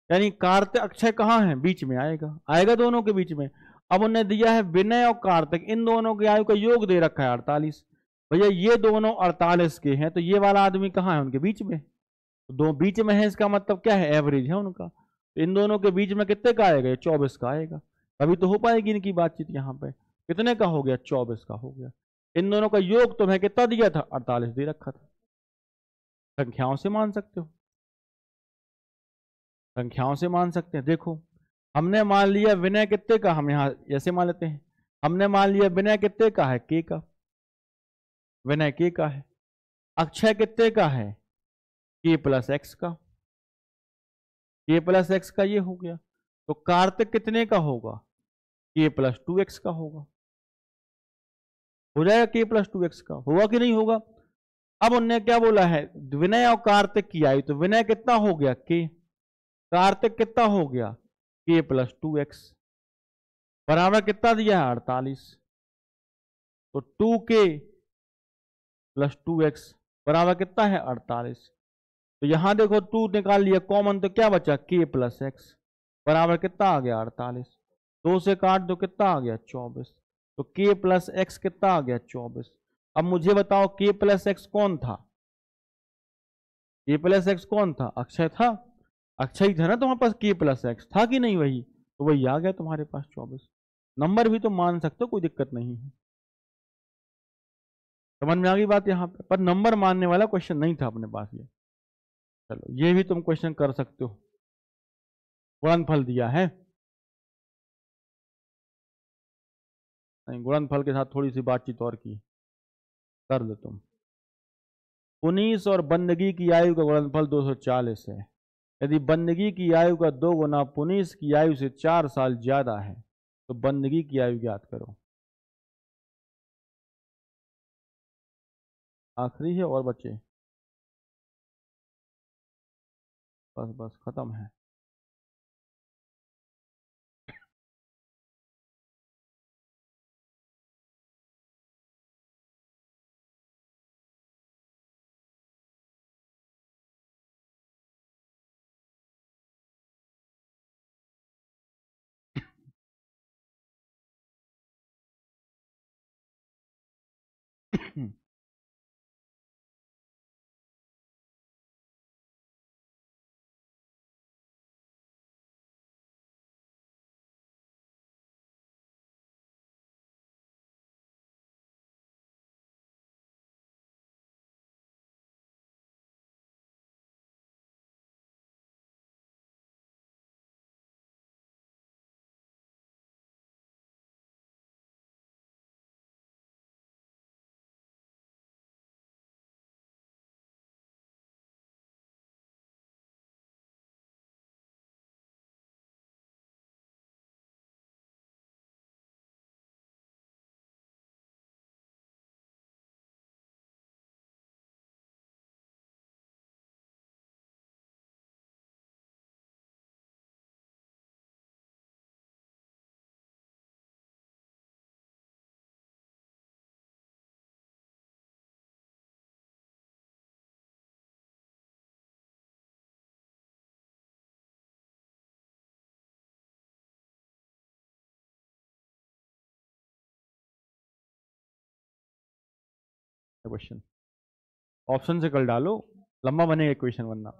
यानी कार्तिक अक्षय कहाँ है, बीच में आएगा, आएगा दोनों के बीच में। अब उन्हें दिया है विनय और कार्तिक, इन दोनों की आयु का योग दे रखा है 48। भैया ये दोनों 48 के हैं, तो ये वाला आदमी कहाँ है, उनके बीच में, दो बीच में है, इसका मतलब क्या है, एवरेज है उनका। तो इन दोनों के बीच में कितने का आएगा, 24 का आएगा। अभी तो हो पाएगी इनकी बातचीत, यहाँ पे कितने का हो गया, 24 का हो गया। इन दोनों का योग तुम्हें कितना दिया था, 48 दे रखा था। संख्याओं से मान सकते हो, संख्याओं से मान सकते हैं। देखो हमने मान लिया विनय कितने का, हम यहां ऐसे मान लेते हैं, हमने मान लिया विनय कितने का है, के का, विनय के का है। अक्षय कितने का है, के प्लस एक्स का, के प्लस एक्स का ये हो गया। तो कार्तिक कितने का होगा, के प्लस 2x का होगा, हो जाएगा के प्लस 2x का, होगा कि नहीं होगा। अब उनने क्या बोला है, विनय और कार्तिक की आयु, तो विनय कितना हो गया के, कार्तिक कितना हो गया के प्लस 2x, बराबर कितना दिया है 48। तो 2k प्लस 2x बराबर कितना है 48। तो यहां देखो 2 निकाल लिया कॉमन, तो क्या बचा k प्लस एक्स बराबर कितना आ गया 48। 2 से काट दो कितना आ गया 24। तो k प्लस एक्स कितना आ गया 24। अब मुझे बताओ k प्लस एक्स कौन था, k प्लस एक्स कौन था, अक्षय था, अक्षय था ना तुम्हारे पास, k प्लस एक्स था कि नहीं, वही तो वही आ गया तुम्हारे पास 24। नंबर भी तो मान सकते हो, कोई दिक्कत नहीं है। समझ में आ गई बात यहाँ पे, पर नंबर मानने वाला क्वेश्चन नहीं था अपने पास ये। चलो ये भी तुम क्वेश्चन कर सकते हो, गुणनफल दिया है, नहीं गुणनफल के साथ थोड़ी सी बातचीत और की कर लो तुम। पुनीस और बंदगी की आयु का गुणनफल 240 है। यदि बंदगी की आयु का 2 गुना पुनीस की आयु से 4 साल ज्यादा है, तो बंदगी की आयु ज्ञात करो। आखिरी है और बचे, बस बस खत्म है। क्वेश्चन ऑप्शन से कर डालो, लंबा बनेगा क्वेश्चन वरना। अब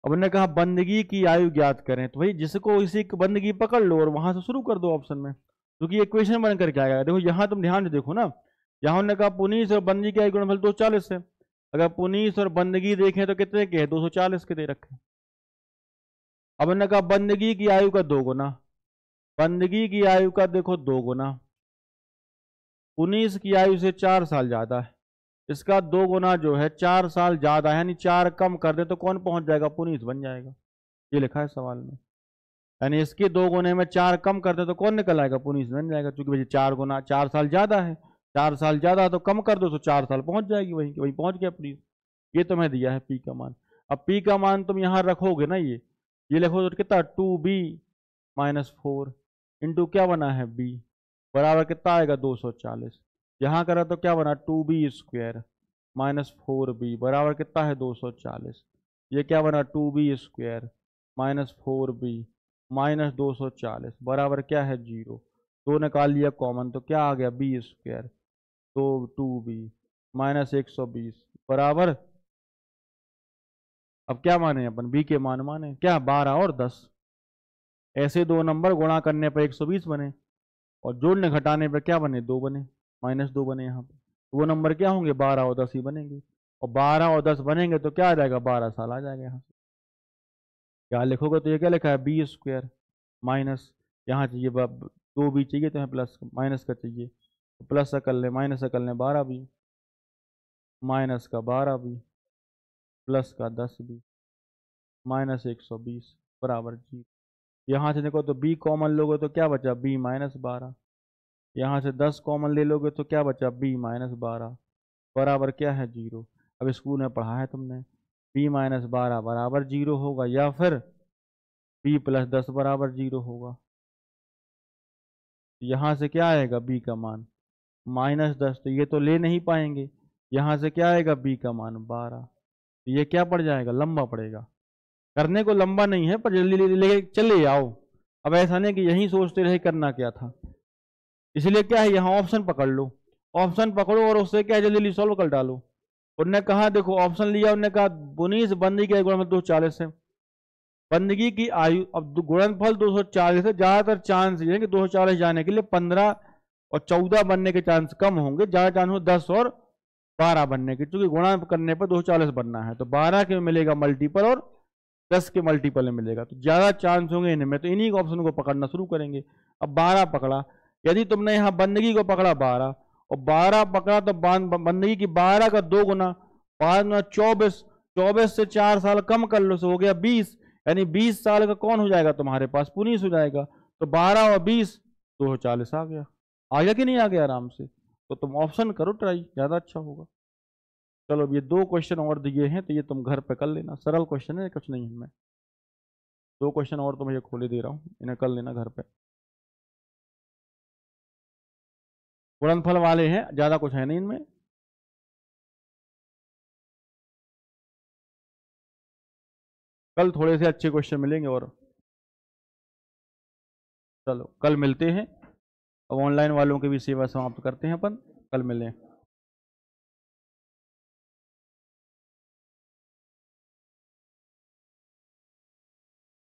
उन्होंने कहा बंदगी की आयु ज्ञात करें, तो भाई जिसको इसी बंदगी पकड़ लो और वहां से शुरू कर दो ऑप्शन में, क्योंकि ये क्वेश्चन बन करके आएगा। देखो यहाँ तुम ध्यान से देखो ना, यहाँ उन्होंने कहा पुनीस और बंदगी की आयु गुणनफल 240 है। अगर पुनीस और बंदगी देखें तो कितने के हैं, 240 के दे रखे। अब उन्होंने कहा बंदगी की आयु का 2 गुना, बंदगी की आयु का देखो 2 गुना, पुनीस की आयु से 4 साल ज्यादा है, इसका 2 गुना जो है 4 साल ज्यादा है, यानी 4 कम कर दे तो कौन पहुंच जाएगा, पुनीस बन जाएगा। ये लिखा है सवाल में, यानी इसके 2 गुने में 4 कम कर दे तो कौन निकल आएगा, पुनीस बन जाएगा। क्योंकि भाई 4 गुना 4 साल ज्यादा है, 4 साल ज्यादा तो कम कर दो तो 4 साल पहुंच जाएगी, वही वही पहुंच गया पुनीस। ये तुम्हें दिया है पी का मान। अब पी का मान तुम यहां रखोगे ना, ये लिखो तो कितना 2b माइनस 4 इंटू क्या बना है b, बराबर कितना आएगा 240। यहां करा तो क्या बना 2b स्क्वायर -4b बराबर कितना है 240। ये क्या बना 2b² -4b -240 बराबर क्या है 0। 2 निकाल लिया कॉमन तो क्या आ गया b², तो 2b -120 बराबर, अब क्या माने अपन b के मान माने क्या 12 और 10। ऐसे दो नंबर गुणा करने पर 120 बने और जोड़ने घटाने पर क्या बने 2 बने, -2 बने यहाँ पे। वो नंबर क्या होंगे 12 और 10 ही बनेंगे, और 12 और 10 बनेंगे तो क्या आ जाएगा 12 साल आ जाएगा यहाँ से। क्या लिखोगे तो ये क्या लिखा है b² माइनस, यहाँ चाहिए 2b चाहिए तो यहाँ प्लस माइनस का चाहिए, तो प्लस का कर ले माइनस का कर ले 12b माइनस का 12b प्लस का 10b -120 बराबर 0। यहाँ से देखो तो b कॉमन लोगे तो क्या बचा b -12, यहाँ से 10 कॉमन ले लोगे तो क्या बचा b -12 बराबर क्या है 0। अब स्कूल में पढ़ा है तुमने b -12 बराबर 0 होगा या फिर b + 10 बराबर 0 होगा। यहाँ से क्या आएगा b का मान -10, तो ये तो ले नहीं पाएंगे। यहाँ से क्या आएगा b का मान 12, ये क्या पड़ जाएगा लंबा पड़ेगा। करने को लंबा नहीं है पर जल्दी ले चले आओ। अब ऐसा नहीं कि यही सोचते रहे करना क्या था, इसलिए क्या है यहाँ ऑप्शन पकड़ लो, ऑप्शन पकड़ो और उससे क्या जल्दी सॉल्व कर डालो। उनने कहा देखो ऑप्शन लिया, उनने कहा 19 बंदगी के गुणनफल 240 है, बंदगी की आयु, अब गुणनफल 240 है, ज्यादातर चांस ये है कि 240 जाने के लिए 15 और 14 बनने के चांस कम होंगे, ज्यादा चांस हो 10 और 12 बनने के, क्योंकि गुणा करने पर 240 बनना है तो 12 के मिलेगा मल्टीपल और 10 के मल्टीपल में मिलेगा, तो ज्यादा चांस होंगे इनमें, तो इन्हीं ऑप्शन को पकड़ना शुरू करेंगे। अब 12 पकड़ा, यदि तुमने यहाँ बंदगी को पकड़ा 12 और 12 पकड़ा तो बंदगी की 12 का 2 गुना 5 गुना 24, 24 से 4 साल कम कर लो तो हो गया 20, यानी 20 साल का कौन हो जाएगा तुम्हारे पास पुनीस हो जाएगा, तो 12 और 20 240 आ गया कि नहीं आ गया आराम से। तो तुम ऑप्शन करो ट्राई, ज्यादा अच्छा होगा। चलो अब ये 2 क्वेश्चन और दिए हैं तो ये तुम घर पे कर लेना, सरल क्वेश्चन है कुछ नहीं इनमें, 2 क्वेश्चन और तुम्हें खोले दे रहा हूँ, इन्हें कर लेना घर पे। गुणनफल वाले हैं, ज्यादा कुछ है नहीं इनमें। कल थोड़े से अच्छे क्वेश्चन मिलेंगे और चलो कल मिलते हैं। अब ऑनलाइन वालों की भी सेवा समाप्त करते हैं अपन, कल मिलें।